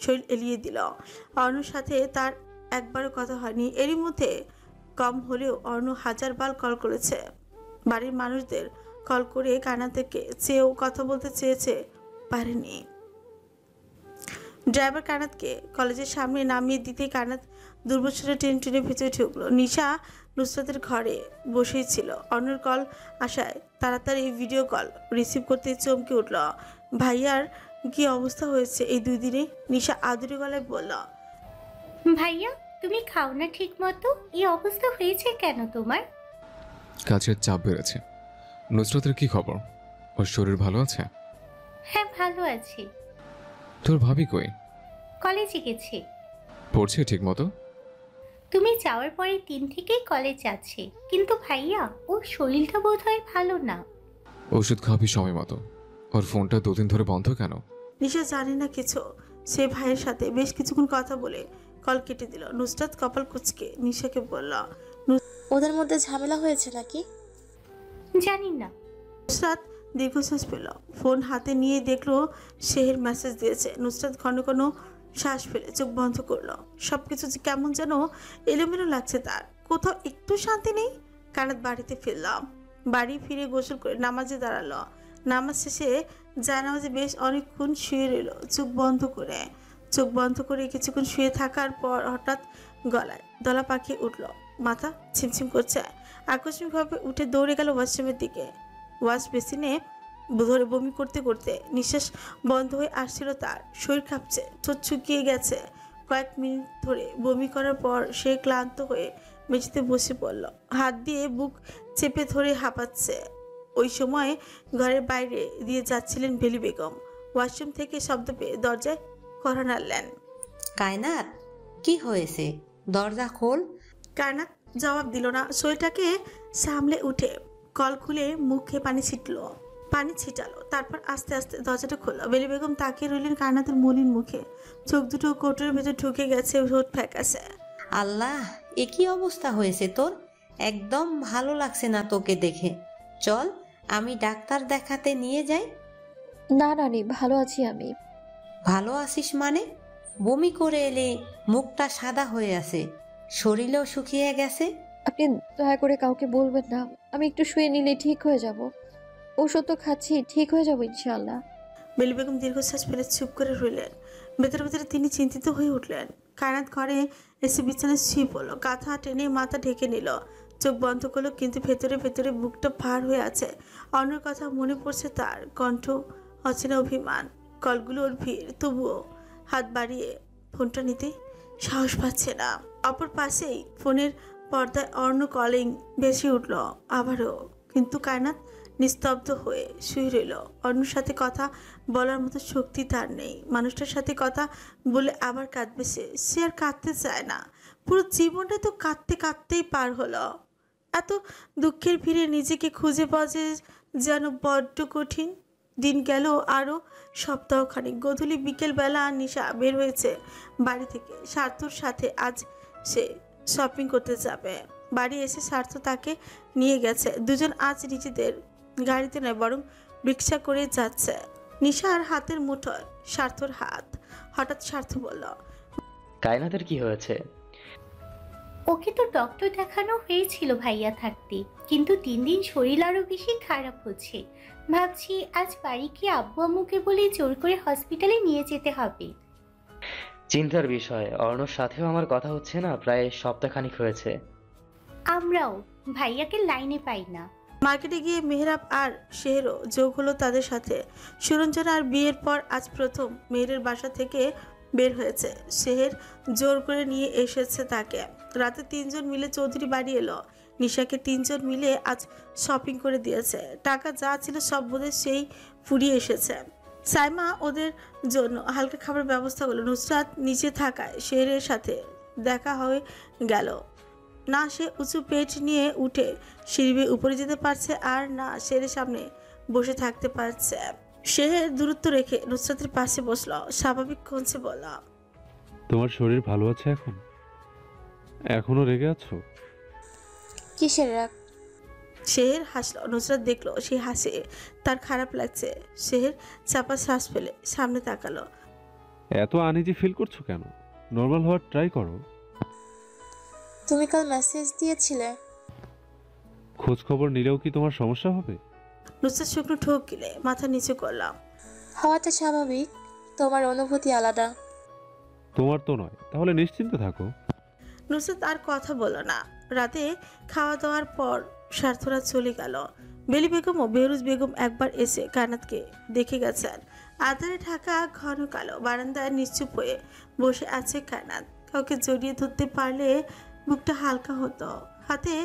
শরীর এলিয়ে দিল। অর্ণর সাথে তার একবারও কথা হয়নি। এরই মধ্যে কম হলেও অর্ণ হাজারবার কল করেছে। বাড়ির মানুষদের কল করে কায়নাতকে চেয়েও কথা বলতে চেয়েছে, পারেনি। ড্রাইভার কানাতকে কলেজের সামনে নামিয়ে দিতেই কানাত দুর্বছরে টেনে ভেতরে ঢুকলো। নিশা নুসরাতের ঘরে বসেই ছিল। অন্যের কল আসায় তাড়াতাড়ি ভিডিও কল রিসিভ করতে চমকে উঠল। ভাইয়ার কি অবস্থা হয়েছে এই 2 দিনে? নিশা আদুরে গলায় বলল, ভাইয়া তুমি খাও না ঠিক মতো, এই অবস্থা হয়েছে কেন তোমার? কাজের চাপ বেড়েছে। নুসরাতের কি খবর? ওর শরীর ভালো আছে? হ্যাঁ ভালো আছি। তোর ভাবি কই? কলেজে গেছে। পড়ছে ঠিক মতো? তুমি যাওয়ার পরে 3 থেকেই কলেজ যাচ্ছে, কিন্তু ভাইয়া ওর শরীরটা বোধহয় ভালো না। ওষুধ খাবি সময় মতো। ওর ফোনটা 2 দিন ধরে বন্ধ কেন? নিশা জানে না কিছু। সে ভাইয়ের সাথে বেশ কিছুক্ষণ কথা বলে কল কেটে দিল। নুসরাত কপাল কুঁচকে নিশাকে বলল, ওদের মধ্যে ঝামেলা হয়েছে নাকি? জানি না। নুসরাত দীর্ঘশ্বাস পেল। ফোন হাতে নিয়ে দেখলো শেহের মেসেজ দিয়েছে। নুসরাত ঘন ঘন শ্বাস ফেলে চোখ বন্ধ করলো। সবকিছু যে কেমন যেন এলোমেলো লাগছে তার, কোথাও একটু শান্তি নেই। কানাত বাড়িতে ফিরলাম। বাড়ি ফিরে গোসল করে নামাজে দাঁড়ালো। নামাজ শেষে জানামাজে বেশ অনেকক্ষণ শুয়ে রইল চোখ বন্ধ করে কিছুক্ষণ শুয়ে থাকার পর হঠাৎ গলায় দলা পাকিয়ে উঠল। মাথা ছিমছিম করছে। আকস্মিকভাবে উঠে দৌড়ে গেল ওয়াশরুমের দিকে। ওয়াশ বেসিনে ধরে বমি করতে করতে নিঃশ্বাস বন্ধ হয়ে আসছিল তার। শরীর কাঁপছে, ঠোঁট শুকিয়ে গেছে। কয়েক মিনিট ধরে বমি করার পর সে ক্লান্ত হয়ে মেঝেতে বসে পড়ল। হাত দিয়ে বুক চেপে ধরে হাঁপাচ্ছে। ওই সময় ঘরের বাইরে দিয়ে যাচ্ছিলেন বেলি বেগম। ওয়াশরুম থেকে শব্দ পেয়ে দরজায় কড়া নাড়লেন। কায়নাত, কি হয়েছে? দরজা খোল। কায়নাত জবাব দিল না। শরীরটাকে সামলে উঠে কল খুলে মুখে পানি ছিটালো। তারপর আস্তে আস্তে দরজাটা খুলল। বেলি বেগম তাকিয়ে রইলেন কায়নাতের মলিন মুখে। চোখ দুটো কোটরের ভেতর ঢুকে গেছে, ঠোঁট ফ্যাকাশে। আল্লাহ, এ কি অবস্থা হয়েছে তোর? একদম ভালো লাগছে না তোকে দেখে। চল আমি ডাক্তার দেখাতে নিয়ে যাই। না নানি, ভালো আছি আমি। ভালো আছিস মানে? বমি করে এলে, মুখটা সাদা হয়ে আছে, শরীরও শুকিয়ে গেছে। আপনি দয়া করে কাউকে বলবেন না। আমি একটু শুয়ে নিলে ঠিক হয়ে যাব। ওষুধ তো খাচ্ছি, ঠিক হয়ে যাবো ইনশাল্লাহ। বেলি বেগম দীর্ঘশ্বাস ফেলে চুপ করে রইলেন। ভেতরে ভেতরে তিনি চিন্তিত হয়ে উঠলেন। কায়নাত ঘরে এসে বিছানায় শুয়ে পড়ল। কাঁথা টেনে মাথা ঢেকে নিল। চোখ বন্ধ করলো, কিন্তু ভেতরে ভেতরে বুকটা ভার হয়ে আছে। অন্যের কথা মনে পড়ছে তার, কণ্ঠ অচেনা অভিমান, কলগুলোর ভিড়। তবুও হাত বাড়িয়ে ফোনটা নিতে সাহস পাচ্ছে না। অপর পাশেই ফোনের পর্দায় অর্ণ কলিং ভেসে উঠল আবারও, কিন্তু কায়নাত নিস্তব্ধ হয়ে শুয়ে রইল। অন্যর সাথে কথা বলার মতো শক্তি তার নেই। মানুষটার সাথে কথা বলে আবার কাঁদবে সে আর কাঁদতে চায় না। পুরো জীবনটা তো কাঁদতে কাঁদতেই পার হলো। এত দুঃখের ভিড়ে নিজেকে খুঁজে পাওয়া যে যেন বড্ড কঠিন। দিন গেল আরও সপ্তাহখানিক। গধূলি বিকেলবেলা নিশা বের হয়েছে বাড়ি থেকে সার্থর সাথে। আজ সে শপিং করতে যাবে। বাড়ি এসে সার্থ তাকে নিয়ে গেছে। দুজন আজ নিজেদের গাড়িতে নয়, বরং রিক্সা করে যাচ্ছে। নিশার হাতের মুঠোয় সার্থর হাত। হঠাৎ সার্থ বলল, কায়নাতের কি হয়েছে? ওকে তো ডক্টর দেখানো হয়েছিল ভাইয়া থাকতে, কিন্তু 3 দিন শরীর আরো বেশি খারাপ হচ্ছে। ভাবছি আজ বাড়ি গিয়ে আব্বু আম্মুকে বলে জোর করে হসপিটালে নিয়ে যেতে হবে। চিন্তার বিষয়। অর্ণর সাথেও আমার কথা হচ্ছে না প্রায় সপ্তাহখানিক হয়েছে। আমরাও ভাইয়াকে লাইনে পাই না। মার্কেটে গিয়ে মেহরাব আর শেহরও যোগ হলো তাদের সাথে। সুরঞ্জনা আর বিয়ের পর আজ প্রথম মেহেরের বাসা থেকে বের হয়েছে। শেহের জোর করে নিয়ে এসেছে তাকে। রাতে 3 জন মিলে চৌধুরী বাড়ি এলো। নিশাকে 3 জন মিলে আজ শপিং করে দিয়েছে। টাকা যা ছিল সব বোধহয় সেই ফুরিয়ে এসেছে। সাইমা ওদের জন্য হালকা খাবার ব্যবস্থা করলো। নুসরাত নিচে থাকায় শেহরের সাথে দেখা হয়ে গেল। না সে উঁচু পেট নিয়ে উঠে সিঁড়ি উপরে যেতে পারছে, আর না শেরের সামনে বসে থাকতে পারছে। শেহের দূরত্ব রেখে নুসরাতের পাশে বসলো। স্বাভাবিক কঞ্চে বলা, তোমার শরীর ভালো আছে এখন? এখনো রেগে আছো? কিসের রাগ? শেহের হাসলো। নুসরাত দেখলো সে হাসে, তার খারাপ লাগছে। শেহের চাপা শ্বাস ফেলে সামনে তাকালো। এত আনইজি ফিল করছো কেন? নর্মাল হওয়ার ট্রাই করো। তুমি কাল মেসেজ দিয়েছিলে। খোঁজ খবর নিলেও কি তোমার সমস্যা হবে? নুসরাত শুকনো ঠোক গিলে মাথা নিচু করলাম। হওয়াটা স্বাভাবিক, তোমার অনুভূতি আলাদা। তোমার তো নয়, তাহলে নিশ্চিন্তে থাকো। নুসরাত আর কথা বলল না। রাতে খাওয়া দাওয়ার পর স্বার্থরা চলে গেল। বেলি বেগম ও বেহরুজ বেগম একবার এসে কায়নাতকে দেখে গেছেন। আধারে ঢাকা ঘন কালো বারান্দায় নিশ্চুপ হয়ে বসে আছে কায়নাত। কাউকে জড়িয়ে ধরতে পারলে বুকটা হালকা হতো। হাতে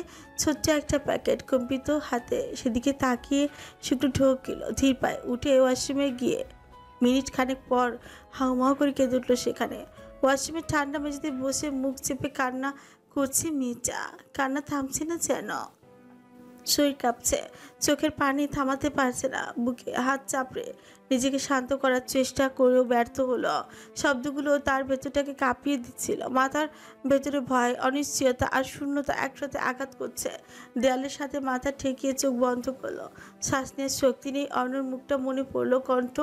ছোট্ট একটা প্যাকেট কম্পিত হাতে সেদিকে তাকিয়ে শুকনো ঢোক গেল। ধীর পায়ে উঠে ওয়াশরুমে গিয়ে মিনিট খানেক পর হাউমাউ করে কেঁদে উঠলো সেখানে। ওয়াশরুমের ঠান্ডা মেঝেতে বসে মুখ চেপে কান্না করছে মেয়েটা। কান্না থামছে না যেন, শরীর কাঁপছে, চোখের পানি থামাতে পারছে না। বুকে হাত চাপড়ে নিজেকে শান্ত করার চেষ্টা করেও ব্যর্থ হলো। শব্দগুলো তার ভেতরটাকে কাঁপিয়ে দিচ্ছিল। মাথার ভেতরে ভয়, অনিশ্চয়তা আর শূন্যতা একসাথে আঘাত করছে। দেয়ালের সাথে মাথা ঠেকিয়ে চোখ বন্ধ করলো। শ্বাস নেওয়ার শক্তি নেই। অন্যর মুখটা মনে পড়লো, কণ্ঠ,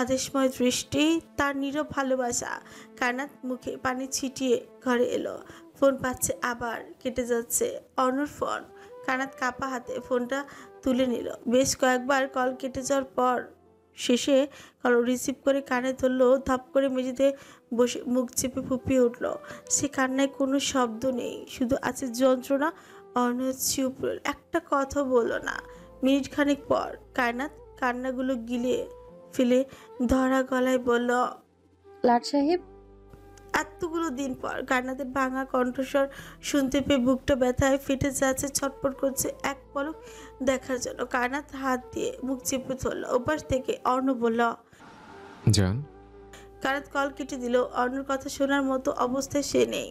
আদেশময় দৃষ্টি, তার নীরব ভালোবাসা। কানাত মুখে পানি ছিটিয়ে ঘরে এলো। ফোন পাচ্ছে, আবার কেটে যাচ্ছে অন্যর ফোন। কানাত কাপা হাতে ফোনটা তুলে নিল। বেশ কয়েকবার কল কেটে যাওয়ার পর শেষে কল রিসিভ করে কানে ধরলো। ধাপ করে মেঝেতে বসে মুখ চেপে ফুপিয়ে উঠল। সে কান্নায় কোনো শব্দ নেই, শুধু আছে যন্ত্রণা। অন্য চুপ রইল, একটা কথা বলল না। মিনিট খানেক পর কায়নাত কান্নাগুলো গিলে ফেলে ধরা গলায় বলল, লাট সাহেব। এতগুলো দিন পর কান্নাদের ভাঙা কণ্ঠস্বর শুনতে পেয়ে বুকটা ব্যথায় ফেটে যাচ্ছে, ছটফট করছে এক পলক দেখার জন্য। কান্নাত হাত দিয়ে মুখ চেপে ধরল। ওপাশ থেকে অর্ণ বলল, জান। কানাত কল কেটে দিল। অর্ণর কথা শোনার মতো অবস্থায় সে নেই।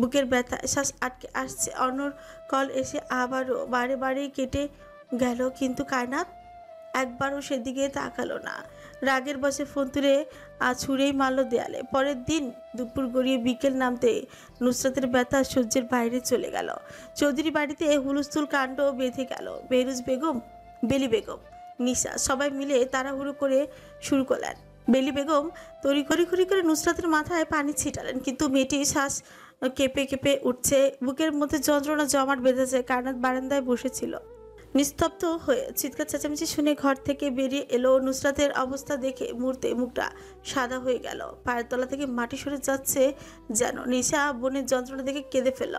বুকের ব্যথায় শ্বাস আটকে আসছে। অর্ণর কল এসে আবারও বারে বারে কেটে গেল, কিন্তু কায়নাত একবারও সেদিকে তাকালো না। রাগের বসে ফোন তুলে ছুঁড়েই মারল দেয়ালে। পরের দিন দুপুর গড়িয়ে বিকেল নামতে নুসরাতের ব্যথা সহ্যের বাইরে চলে গেল। চৌধুরী বাড়িতে হুলস্থুল কাণ্ড বেঁধে গেল। বেহরুজ বেগম, বেলি বেগম, নিশা সবাই মিলে তাড়াহুড়ো করে শুরু করলেন। বেলি বেগম তড়িঘড়ি করে নুসরাতের মাথায় পানি ছিটালেন, কিন্তু মেয়েটি শ্বাস কেঁপে কেঁপে উঠছে, বুকের মধ্যে যন্ত্রণা জমাট বেঁধেছে। কায়নাত বারান্দায় বসেছিল নিস্তব্ধ হয়ে। চিৎকার চেঁচামেচি শুনে ঘর থেকে বেরিয়ে এলো। নুসরাতের অবস্থা দেখে মুহূর্তে মুখটা সাদা হয়ে গেল। পায়ের তলা থেকে মাটি সরে যাচ্ছে যেন। নিশা বোনের যন্ত্রণা দেখে কেঁদে ফেল।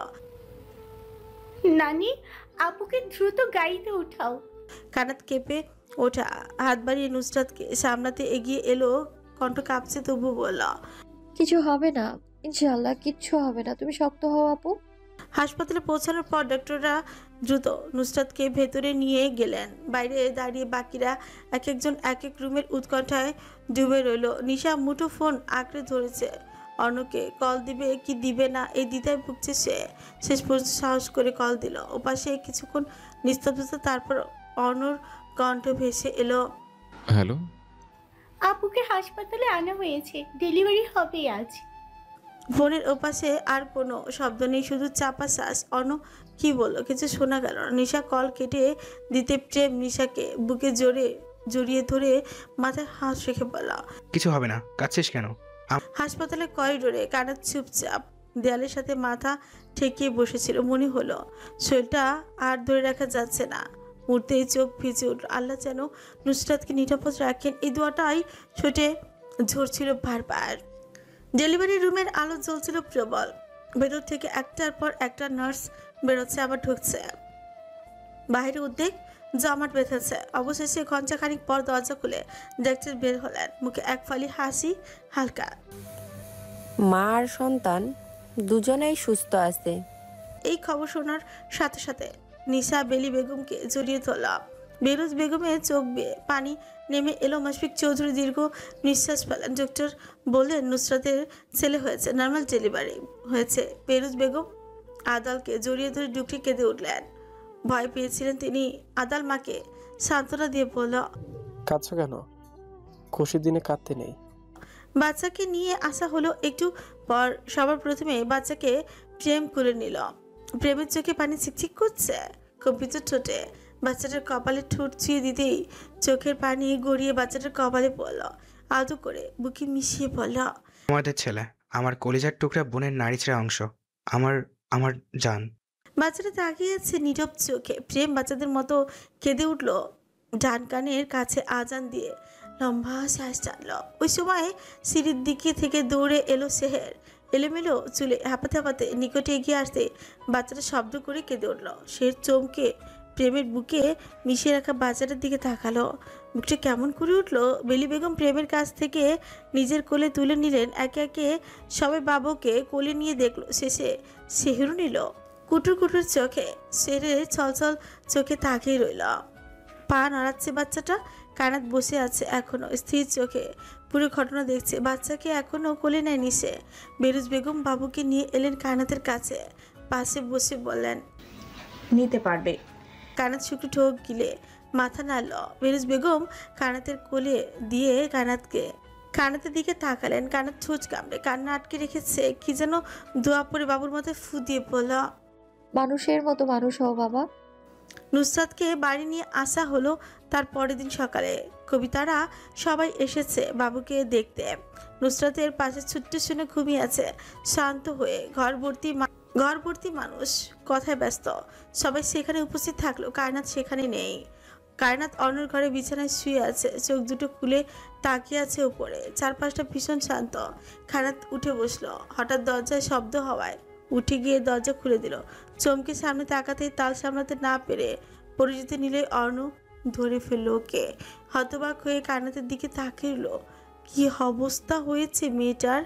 নানি, আপুকে দ্রুত গাড়িতে উঠাও। কানাত কেঁপে ওঠা হাত বাড়িয়ে নুসরাতকে সামলাতে এগিয়ে এলো। কণ্ঠ কাঁপছে, তবু বলল, কিছু হবে না, ইনশাআল্লাহ কিচ্ছু হবে না, তুমি শক্ত হও আপু। হাসপাতালে পৌঁছানোর পর ডক্টররা দ্রুত নুসরাতকে ভেতরে নিয়ে গেলেন। বাইরে দাঁড়িয়ে বাকিরা এক একজন এক এক রুমের উৎকণ্ঠায় ডুবে রইল। নিশা মুঠো ফোন আঁকড়ে ধরেছে। অর্ণকে কল দিবে কি দিবে না এই দ্বিধায় ভুগছে সে। শেষ পর্যন্ত সাহস করে কল দিল। ওপাশে কিছুক্ষণ নিস্তব্ধতা, তারপর অর্ণর কণ্ঠ ভেসে এলো, হ্যালো। আপুকে হাসপাতালে আনা হয়েছে, ডেলিভারি হবে আজ। ফোনের ওপাশে আর কোনো শব্দ নেই, শুধু চাপা শ্বাস। অর্ণ কি বললো কিছু শোনা গেল না। নিশা কল কেটে দিতে প্রেম নিশাকে বুকে জড়িয়ে ধরে মাথায় হাত রেখে বলল, কিছু হবে না, কাঁদছিস কেন? হাসপাতালের করিডোরে কানাত চুপচাপ দেয়ালের সাথে মাথা ঠেকিয়ে বসেছিল। মনে হলো শরীরটা আর ধরে রাখা যাচ্ছে না। মুহূর্তেই চোখ ভিজে উঠল। আল্লাহ যেন নুসরাতকে নিরাপদ রাখেন, এই দোয়াটাই ছোটে ঝরছিল বারবার। ডেলিভারি রুমের আলো জ্বলছিল প্রবল। ভেতর থেকে একটার পর একটা নার্স বেরোচ্ছে আবার ঢুকছে। বাইরে উদ্বেগ জমাট বেঁধেছে। অবশেষে ঘণ্টাখানিক পর দরজা খুলে ডাক্তার বের হলেন। মুখে এক ফালি হাসি, হালকা। মা আর সন্তান দুজনেই সুস্থ আছে। এই খবর শোনার সাথে সাথে নিশা বেলি বেগমকে জড়িয়ে ধরল। বেরোজ বেগমের চোখ বেয়ে পানি নেমে এলো। মাশফিক চৌধুরী দীর্ঘ নিঃশ্বাস ফেলেন। ডক্টর বললেন নুসরাতের ছেলে হয়েছে, নর্মাল ডেলিভারি হয়েছে। বেরোজ বেগম আদালকে জড়িয়ে ধরে ডুকরি কেঁদে উঠলেন। ভয় পেয়েছিলেন তিনি। আদাল মাকে সান্ত্বনা দিয়ে বলল, কাঁদছো কেন? খুশির দিনে কাঁদতে নেই। বাচ্চাকে নিয়ে আসা হলো একটু পর। সবার প্রথমে বাচ্চাকে প্রেম করে নিল। প্রেমের চোখে পানি চিকচিক করছে। কম্পিত ঠোঁটে বাচ্চাটার কপালে ঠোঁট ছুঁয়ে দিতেই চোখের পানি গড়িয়ে বাচ্চাটার কপালে পড়ল। আদু করে বুকে মিশিয়ে বলল, আমাদের ছেলে, আমার কলিজার টুকরা বোনের নারীছাড়া অংশ, আমার আমার জান। বাচ্চাটা তাকিয়ে আছে নীরব চোখে। প্রেম বাচ্চাদের মতো কেঁদে উঠল, ডান কানের কাছে আজান দিয়ে লম্বা শ্বাস টানল। ওই সময় সিঁড়ির দিকে থেকে দৌড়ে এলো সেহের। এলোমেলো চুলে হাঁপাতে হাঁপাতে নিকটে এগিয়ে আসতে বাচ্চাটা শব্দ করে কেঁদে উঠল। সে চমকে প্রেমের বুকে মিশিয়ে রাখা বাচ্চাটার দিকে তাকালো। বুকটা কেমন করে উঠল। বেলি বেগম প্রেমের কাছ থেকে নিজের কোলে তুলে নিলেন। একে একে সবাই বাবুকে কোলে নিয়ে দেখলো। শেষে সেহেরও নিল। কুটুর কুটুর চোখে সেরে ছলছল চোখে তাকিয়ে রইল। পা নাড়াচ্ছে বাচ্চাটা। কানাত বসে আছে এখনো স্থির চোখে, পুরো ঘটনা দেখছে। বাচ্চাকে এখনো কোলে নেয়নি সে। বেরুজ বেগম বাবুকে নিয়ে এলেন কানাতের কাছে, পাশে বসে বললেন, নিতে পারবে। কানাত শুকনো ঠোক গিলে মাথা নাড়ল। বেরুজ বেগম কানাতের কোলে দিয়ে কানাতের দিকে তাকালেন। কানাত ঠোঁচ কামড়ে কান্না আটকে রেখেছে। কি যেন দোয়া পড়ে বাবুর মাথায় ফু দিয়ে বলল, মানুষের মতো মানুষ হও বাবা। নুসরাতকে বাড়ি নিয়ে আসা হলো তার পরের দিন সকালে। কবিতারা সবাই এসেছে বাবুকে দেখতে। নুসরাতের পাশে ছুট্ট শুনে ঘুমিয়ে আছে শান্ত হয়ে। ঘর ভর্তি মানুষ, কথায় ব্যস্ত। সবাই সেখানে উপস্থিত থাকলো, কায়নাত সেখানে নেই। কায়নাত অন্যর ঘরে বিছানায় শুয়ে আছে, চোখ দুটো খুলে তাকিয়ে আছে উপরে। চারপাশটা ভীষণ শান্ত। কায়নাত উঠে বসলো। হঠাৎ দরজায় শব্দ হওয়ায় উঠে গিয়ে দরজা খুলে দিল। চমকে সামনে তাকাতেই তাল সামলাতে না পেরে পড়ে যেতে নিলে অর্ণ ধরে ফেললো ওকে। হতবাক হয়ে কান্নাতের দিকে তাকিয়ে কি অবস্থা হয়েছে মেয়েটার,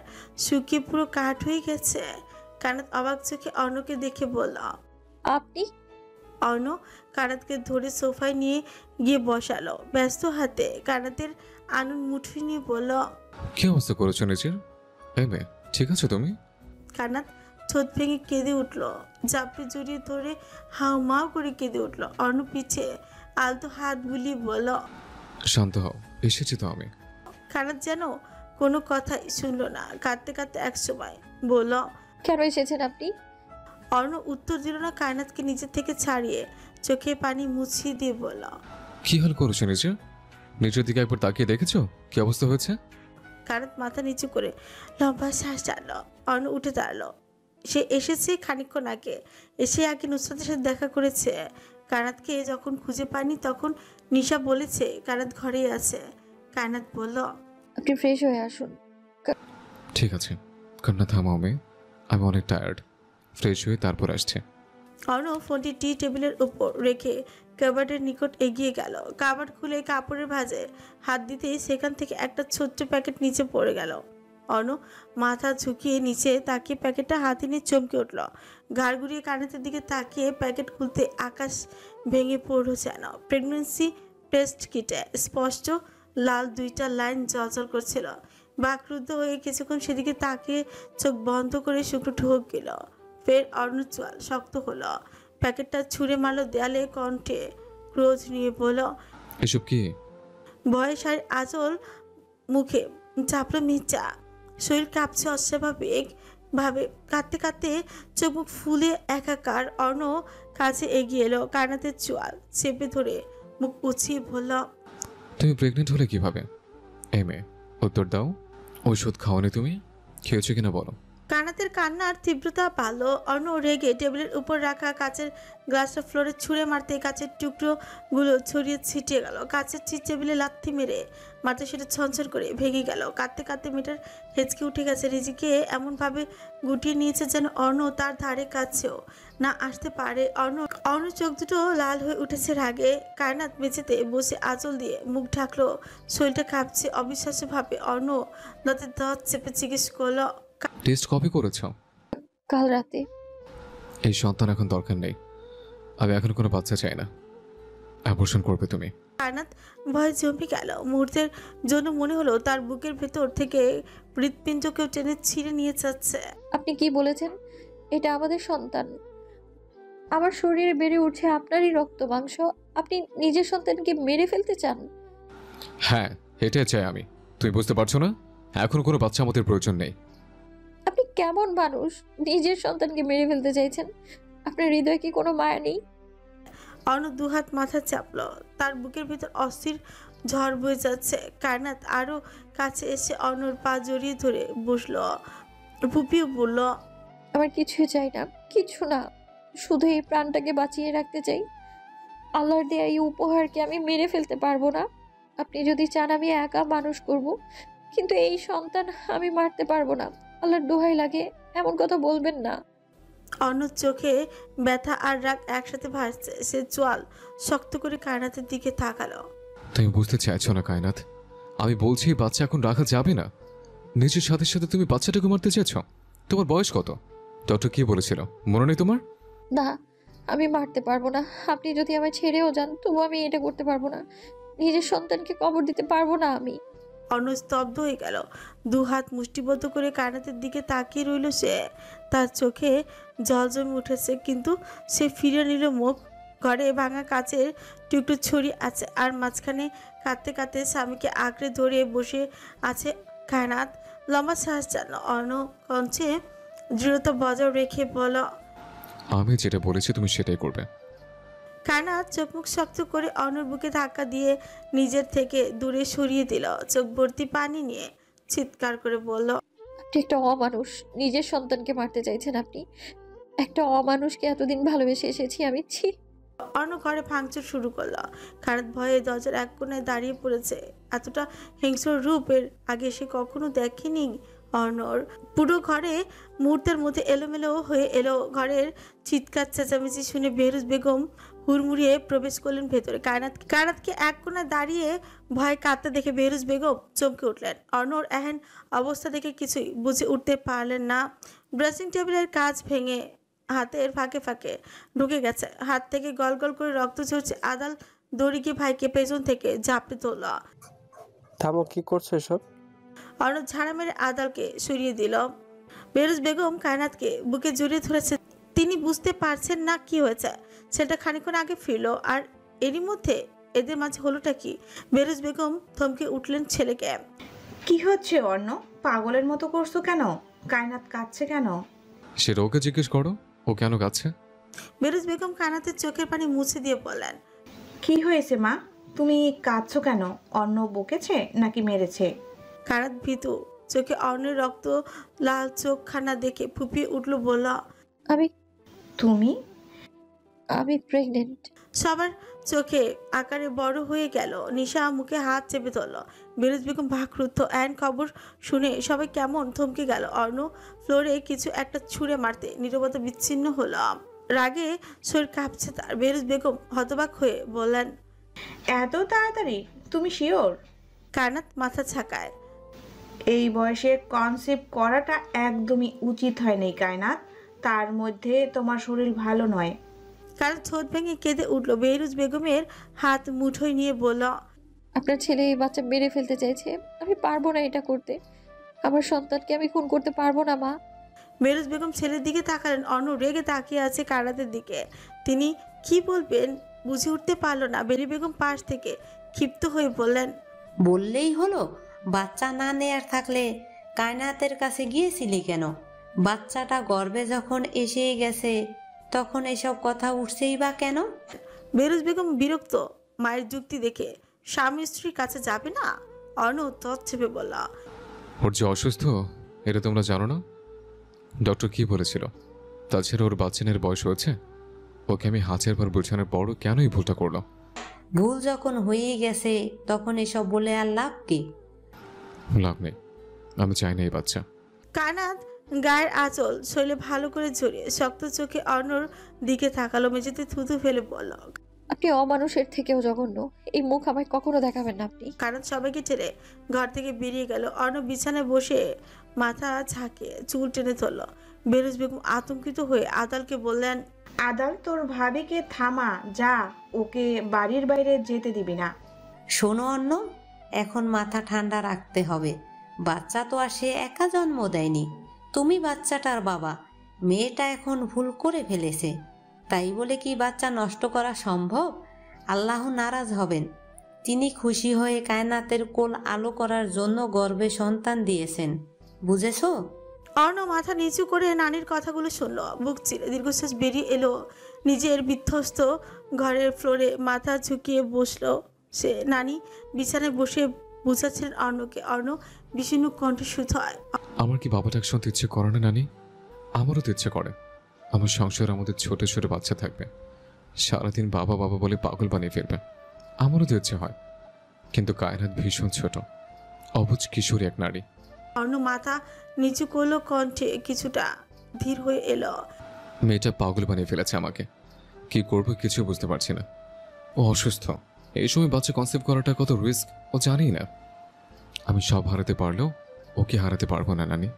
শুকিয়ে পুরো কাঠ হয়ে গেছে। কানাত অবাক চোখে অর্ণকে দেখে বলল, আপনি? অর্ণ কানাতকে ধরে সোফায় নিয়ে গিয়ে বসালো। ব্যস্ত হাতে কানাতের আনুন মুঠি নিয়ে বলল, কি অবস্থা করেছো নিজের? এই মেয়ে, ঠিক আছো তুমি? কানাত ঠোঁট ভেঙে কেঁদে উঠল। জাপড়ে জড়িয়ে ধরে হাউ মাউ করে কেঁদে উঠল। অর্ণ পিছে আলতো হাত বুলিয়ে বলল, শান্ত হও, এসেছি তো আমি। কানাত যেন কোনো কথাই শুনলো না। কাঁদতে কাঁদতে এক সময় বলল, কেন এসেছেন আপনি? অর্ণ উত্তর দিল না। কায়নাতকে নিজের থেকে ছাড়িয়ে চোখে পানি মুছিয়ে দিয়ে বলল, কি হাল করেছো নিজের? নিজের দিকে একবার তাকিয়ে দেখেছো কি অবস্থা হয়েছে? কানাত মাথা নিচু করে লম্বা শ্বাস টানল। অর্ণ উঠে দাঁড়ালো। সে এসেছে খানিকক্ষণ আগে। এসে আগে নুসরাতের সাথে দেখা করেছে। কানাতকে যখন খুঁজে পায়নি তখন নিশা বলেছে কানাত ঘরেই আছে। কানাত বলল, আপনি ফ্রেশ হয়ে আসুন। ঠিক আছে, কান্না থামাও মেয়ে, আমি অনেক টায়ার্ড। ফ্রেশ হয়ে তারপর আসছে। অর্ণ ফোনটি টি টেবিলের উপর রেখে কাবার্ডের নিকট এগিয়ে গেল। কাবার্ড খুলে কাপড়ের ভাঁজে হাত দিতেই সেখান থেকে একটা ছোট্ট প্যাকেট নিচে পড়ে গেল। অর্ণ মাথা ঝুঁকিয়ে নিচে তাকিয়ে প্যাকেটটা হাতে নিয়ে চমকে উঠল। ঘাড় ঘুরিয়ে কানেতের দিকে তাকিয়ে প্যাকেট খুলতে আকাশ ভেঙে পড়ল যেন। প্রেগন্যান্সি টেস্ট কিটে স্পষ্ট লাল দুইটা লাইন জ্বলজ্বল করছিল। বাকরুদ্ধ হয়ে কিছুক্ষণ সেদিকে তাকিয়ে চোখ বন্ধ করে শুকনো ঢোক গেল। ফের অর্ণ চোয়াল শক্ত হলো। প্যাকেটটা ছুঁড়ে মারল দেয়ালে। কণ্ঠে ক্রোধ নিয়ে বলল, এসব কি? ভয়ে শাড়ির আঁচল মুখে চাপলো মির্জা। শরীর কাঁপছে অস্বাভাবিক ভাবে। কাঁদতে কাঁদতে চোখ মুখ ফুলে একাকার। অর্ণ কাছে এগিয়ে এলো। কানাতের চোয়াল চেপে ধরে মুখ উঁচিয়ে বলল, তুমি প্রেগনেন্ট হলে কিভাবে? এই মেয়ে, উত্তর দাও। ওষুধ খাওনি তুমি? খেয়েছো কিনা বলো। কানাতের কান্নার তীব্রতা বাড়ল। অর্ণ রেগে টেবিলের উপর রাখা কাচের গ্লাসটা ফ্লোরে ছুঁড়ে মারতে কাচের টুকরোগুলো ছড়িয়ে ছিটিয়ে গেল। কাচের টেবিলে লাথি মেরে মারতে সেটা ছনছন করে ভেঙে গেল। কাঁদতে কাঁদতে মেয়েটার হেঁচকে উঠে গেছে। নিজেকে এমনভাবে গুটিয়ে নিয়েছে যেন অর্ণ তার ধারে কাছেও না আসতে পারে। অর্ণ চোখ দুটো লাল হয়ে উঠেছে রাগে। কায়নাত মেঝেতে বসে আঁচল দিয়ে মুখ ঢাকলো। শরীরটা কাঁপছে অবিশ্বাস্যভাবে। অর্ণ দাঁতের দাঁত চেপে জিজ্ঞেস করলো, টেস্ট কবে করেছো? কাল রাতে। এই সন্তান এখন দরকার নেই। আমি এখন কোনো বাচ্চা চাই না। অ্যাবর্শন করবে তুমি। কায়নাত ভয়ে জমে গেল। মুহূর্তের জন্য মনে হলো তার বুকের ভেতর থেকে হৃৎপিণ্ড কেউ টেনে ছিঁড়ে নিয়ে যাচ্ছে। আপনি কি বলেছেন? এটা আমাদের সন্তান। আমার শরীরে বেড়ে উঠছে আপনারই রক্ত মাংস। আপনি নিজের সন্তানকে মেরে ফেলতে চান? হ্যাঁ, এটাই চাই আমি। তুমি বুঝতে পারছো না? এখন কোনো বাচ্চা আমাদের প্রয়োজন নেই। আপনি কেমন মানুষ, নিজের সন্তানকে মেরে ফেলতে চাইছেন? আপনার হৃদয়ে কি কোনো মায়া নেই? অর্ণ দুহাত মাথা চাপলো। তার বুকের ভিতর অস্থির ঝড় বয়ে যাচ্ছে। কায়নাত আরো কাছে এসে অর্ণর পা জড়িয়ে ধরে বসলো। ফুপিয়ে বলল, আমার কিছুই চাই না, কিছু না, শুধু এই প্রাণটাকে বাঁচিয়ে রাখতে চাই। আল্লাহর দেয়া এই উপহারকে আমি মেরে ফেলতে পারবো না। আপনি যদি চান আমি একা মানুষ করব, কিন্তু এই সন্তান আমি মারতে পারবো না। আল্লাহর দোহাই লাগে এমন কথা বলবেন না। অন্যর চোখে ব্যথা আর রাগ একসাথে ভাসছে। সে চোয়াল শক্ত করে কায়নাতের দিকে তাকালো। তুমি বুঝতে চাইছো না কায়নাত, আমি বলছি এই বাচ্চা এখন রাখা যাবে না। নিজের সাথে সাথে তুমি বাচ্চাটাকে মারতে চাইছ? তোমার বয়স কত? ডক্টর কি বলেছিল মনে নেই তোমার? না, আমি মারতে পারবো না। আপনি যদি আমায় ছেড়েও যান তবু আমি এটা করতে পারবো না। নিজের সন্তানকে কবর দিতে পারবো না আমি। অন্য স্তব্ধ হয়ে গেল। দু হাত মুষ্টিবদ্ধ করে কায়নাতের দিকে তাকিয়ে রইল সে। তার চোখে জল জমে উঠেছে, কিন্তু সে ফিরে নিল মুখ। ঘরে ভাঙা কাচের টুকরো ছড়িয়ে আছে, আর মাঝখানে কাঁদতে কাঁদতে স্বামীকে আঁকড়ে ধরে বসে আছে কায়নাত। লম্বা শ্বাস জানল। অন্য কঞ্চে দৃঢ়তা বজায় রেখে বল, আমি যেটা বলেছি তুমি সেটাই করবে। কায়নাত চোখ মুখ শক্ত করে অনর বুকে ধাক্কা দিয়ে নিজের থেকে দূরে সরিয়ে দিল। চোখ ভর্তি পানি নিয়ে চিৎকার করে বলল, আপনি একটা অমানুষ। নিজের সন্তানকে মারতে চাইছেন আপনি? একটা অমানুষকে এতদিন ভালোবেসে এসেছি আমি। ছি। অন্য ঘরে ভাঙচুর শুরু করলো। কায়নাত ভয়ে দরজার এক কোণায় দাঁড়িয়ে পড়েছে। এতটা হিংস্র রূপের আগে সে কখনো দেখেনি অর্ণর। পুরো ঘরে মুহূর্তের মধ্যে এলোমেলো হয়ে এলো। ঘরের চিৎকার চেঁচামেচি শুনে বেহরুজ বেগম হুড়মুড়িয়ে প্রবেশ করলেন ভেতরে। কায়নাতকে এক কোণায় দাঁড়িয়ে ভয়ে কাঁদতে দেখে বেহরুজ বেগম চমকে উঠলেন। অর্ণর এহেন অবস্থা দেখে কিছুই বুঝে উঠতে পারলেন না। ড্রেসিং টেবিলের কাজ ভেঙে হাতের ফাঁকে ফাঁকে ঢুকে গেছে। হাত থেকে গল গল করে রক্ত ঝরছে। আদাল দড়ি গিয়ে ভাইকে পেছন থেকে ঝাঁপড়ে তোল। থামো, কি করছো এসব? অর্ণব ঝাড়া মেরে আদালকে সরিয়ে দিল। বেহরুজ বেগম কায়নাতকে বুকে জড়িয়ে ধরেছে। তিনি বুঝতে পারছেন না কি হয়েছে। ছেলেটা খানিকক্ষণ আগে ফিরলো, আর এরই মধ্যে এদের মাঝে হলোটা কি? বেহরুজ বেগম থমকে উঠলেন ছেলেকে। কি হচ্ছে অর্ণ? পাগলের মতো করছো কেন? কায়নাত কাঁদছে কেন? সেটা ওকে জিজ্ঞেস করো, ও কেন কাঁদছে। বেহরুজ বেগম কায়নাতের চোখের পানি মুছে দিয়ে বললেন, কি হয়েছে মা? তুমি কাঁদছো কেন? অর্ণ বকেছে নাকি মেরেছে? কায়নাত ভীতু চোখে অর্ণের রক্ত লাল চোখখানা দেখে ফুপিয়ে উঠল, বলল, তুমি? আমি প্রেগনেন্ট। সবার চোখে আকারে বড় হয়ে গেল। নিশা মুখে হাত চেপে ধরল। বেহরুজ বেগম ভাগরুদ্ধ। এন খবর শুনে সবাই কেমন থমকে গেল। অর্ণ ফ্লোরে কিছু একটা ছুঁড়ে মারতে নীরবতা বিচ্ছিন্ন হলো। রাগে শরীর কাঁপছে তার। বেহরুজ বেগম হতবাক হয়ে বললেন, এত তাড়াতাড়ি? তুমি শিওর? কায়নাত মাথা ছাকায়। এই বয়সে কনসেপ্ট করাটা একদমই উচিত হয়নি কায়নাত। তার মধ্যে তোমার শরীর ভালো নয়। কায়নাত ঠোঁট ভেঙে কেঁদে উঠল। বেহরুজ বেগমের হাত মুঠোয় নিয়ে বলল, আপনার ছেলে এই বাচ্চা মেরে ফেলতে চাইছে। আমি পারবো না এটা করতে। আমার সন্তানকে আমি খুন করতে পারবো না মা। বেহরুজ বেগম ছেলের দিকে তাকালেন। অন্য রেগে তাকিয়ে আছে কায়নাতের দিকে। তিনি কি বলবেন বুঝে উঠতে পারল না। বেরি বেগম পাশ থেকে ক্ষিপ্ত হয়ে বললেন, বললেই হলো। বাচ্চা না নেয়ার থাকলে কায়নাতের কাছে গিয়েছিলি কেন? বাচ্চাটা গর্ভে যখন এসে গেছে তখন এসব কথা উঠছেই বা কেন? বেহরুজ বেগম বিরক্ত মায়ের যুক্তি দেখে। স্বামী স্ত্রীর কাছে যাবে না? অর্ণ তৎক্ষেপে বলল, ওর যে অসুস্থ এটা তোমরা জানো না? ডক্টর কি বলেছিল? তাছাড়া ওর বাচ্চানের বয়স হয়েছে। ওকে আমি হাজার বার বোঝানোর পরও কেন এই ভুলটা করলো? ভুল যখন হয়েই গেছে তখন এসব বলে আর লাভ কি? লাভ নেই, আমি চাই না এই বাচ্চা। কায়নাত গায়ের আঁচল শৈলে ভালো করে জড়িয়ে শক্ত চোখে অর্ণর দিকে তাকালো। মেঝেতে থুতু ফেলে বলল, আপনি অমানুষের থেকেও জঘন্য। এই মুখ আমায় কখনো দেখাবেন না আপনি। কায়নাত সবাইকে ছেড়ে ঘর থেকে বেরিয়ে গেল। অর্ণব বিছানায় বসে মাথা ঝাঁকিয়ে চুল টেনে ধরল। বেহরুজ বেগম আতঙ্কিত হয়ে আদালকে বললেন, আদাল, তোর ভাবিকে থামা, যা, ওকে বাড়ির বাইরে যেতে দিবি না। শোনো অন্য, এখন মাথা ঠান্ডা রাখতে হবে। বাচ্চা তো আর সে একা জন্ম দেয়নি। তুমি বাচ্চাটার বাবা। মেয়েটা এখন ভুল করে ফেলেছে, তাই বলে কি বাচ্চা নষ্ট করা সম্ভব? আল্লাহ নারাজ হবেন। তিনি খুশি হয়ে কায়নাতের কোল আলো করার জন্য গর্ভে সন্তান দিয়েছেন, বুঝেছো? অর্ণ মাথা নিচু করে নানির কথাগুলো শুনল। বুক চিরে দীর্ঘশ্বাস বেরিয়ে এলো। নিজের বিধ্বস্ত ঘরের ফ্লোরে মাথা ঝুঁকিয়ে বসলো সে। নানি বিছানায় বসে বুঝাচ্ছিলেন অর্ণকে। অর্ণ বিষণ্ণ কণ্ঠে শুধায়, আমার কি বাবাটাকে শুনতে ইচ্ছে করে না নানি? আমারও তো ইচ্ছে করে। আমার সংসার আমাদের ছোট ছোট বাচ্চা থাকবে, সারাদিন বাবা বাবা বলে পাগল বানিয়ে ফেলবে। আমারও তো ইচ্ছে হয়। কিন্তু কায়নাত ভীষণ ছোট, অবুঝ কিশোরী এক নারী। অর্ণ মাথা নিচু করলো, কণ্ঠে কিছুটা ধীর হয়ে এলো। মেয়েটা পাগল বানিয়ে ফেলেছে আমাকে। কি করবো কিছু বুঝতে পারছি না। ও অসুস্থ, এই সময় বাচ্চা কনসেপ্ট করাটা কত রিস্ক ও জানি না। আমি সব হারাতে পারলেও ওকে হারাতে পারবো না নানি।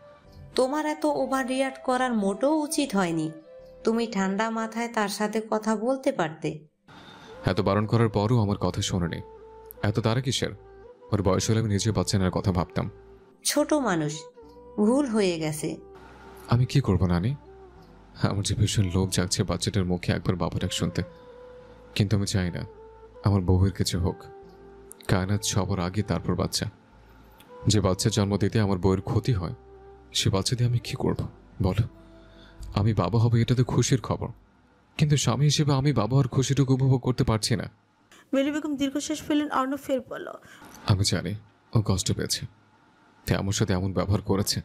তোমার এত ওভার রিয়াক্ট করার মোটেও উচিত হয়নি। তুমি ঠান্ডা মাথায় তার সাথে কথা বলতে পারতে। এত বারণ করার পরও আমার কথা শোনেনি। এত তারা কিসের? ওর বয়স হলে আমি নিজের বাচ্চা নেওয়ার কথা ভাবতাম। ছোট মানুষ, ভুল হয়ে গেছে। আমি কি করবো নানি? আমার যে ভীষণ লোভ জাগছে বাচ্চাটার মুখে একবার বাবা ডাক শুনতে, কিন্তু আমি চাই না আমার বউয়ের কিছু হোক। কায়নাত সবার আগে, তারপর বাচ্চা। যে বাচ্চা জন্ম দিতে আমার বউয়ের ক্ষতি হয়, সে বাচ্চা দিয়ে আমি কি করব বলো? আমি বাবা হব এটা তো খুশির খবর, কিন্তু স্বামী হিসেবে আমি বাবা হওয়ার খুশিটুকু উপভোগ করতে পারছি না। বেলি বেগম দীর্ঘশ্বাস ফেলেন। অর্ণ ফের বলল, আমি জানি ও কষ্ট পেয়েছে, তাই আমার সাথে এমন ব্যবহার করেছে,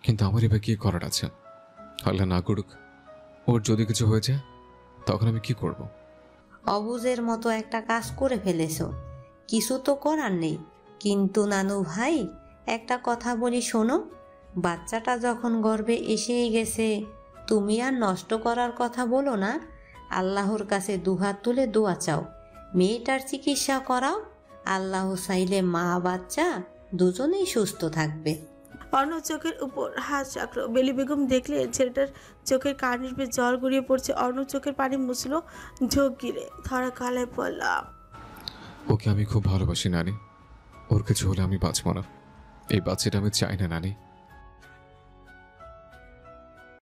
কিন্তু আমার এবার কি করার আছে? আল্লাহ না করুক ওর যদি কিছু হয়ে যায়, তখন আমি কি করব? অবুজের মতো একটা কাজ করে ফেলেছ, কিছু তো করার নেই। কিন্তু নানু ভাই, একটা কথা বলি শোনো। বাচ্চাটা যখন গর্ভে এসেই গেছে, তুমি আর নষ্ট করার কথা বলো না। আল্লাহর কাছে দুহাত তুলে দোয়া চাও, মেয়েটার চিকিৎসা করাও। আল্লাহ চাইলে মা বাচ্চা দুজনেই সুস্থ থাকবে। অর্ণ চোখের উপর হাত রাখলো। বেলি বেগম দেখলে ছেলেটার চোখের কার্নিশ বেয়ে জল গড়িয়ে পড়ছে। অর্ণ চোখের পানি মুছলো ঝোঁক গিলে, ধরা গলায় বললাম, ওকে আমি খুব ভালোবাসি নানি। ওর কিছু হলে আমি বাঁচব না। এই বাচ্চাটা আমি চাই না নানি।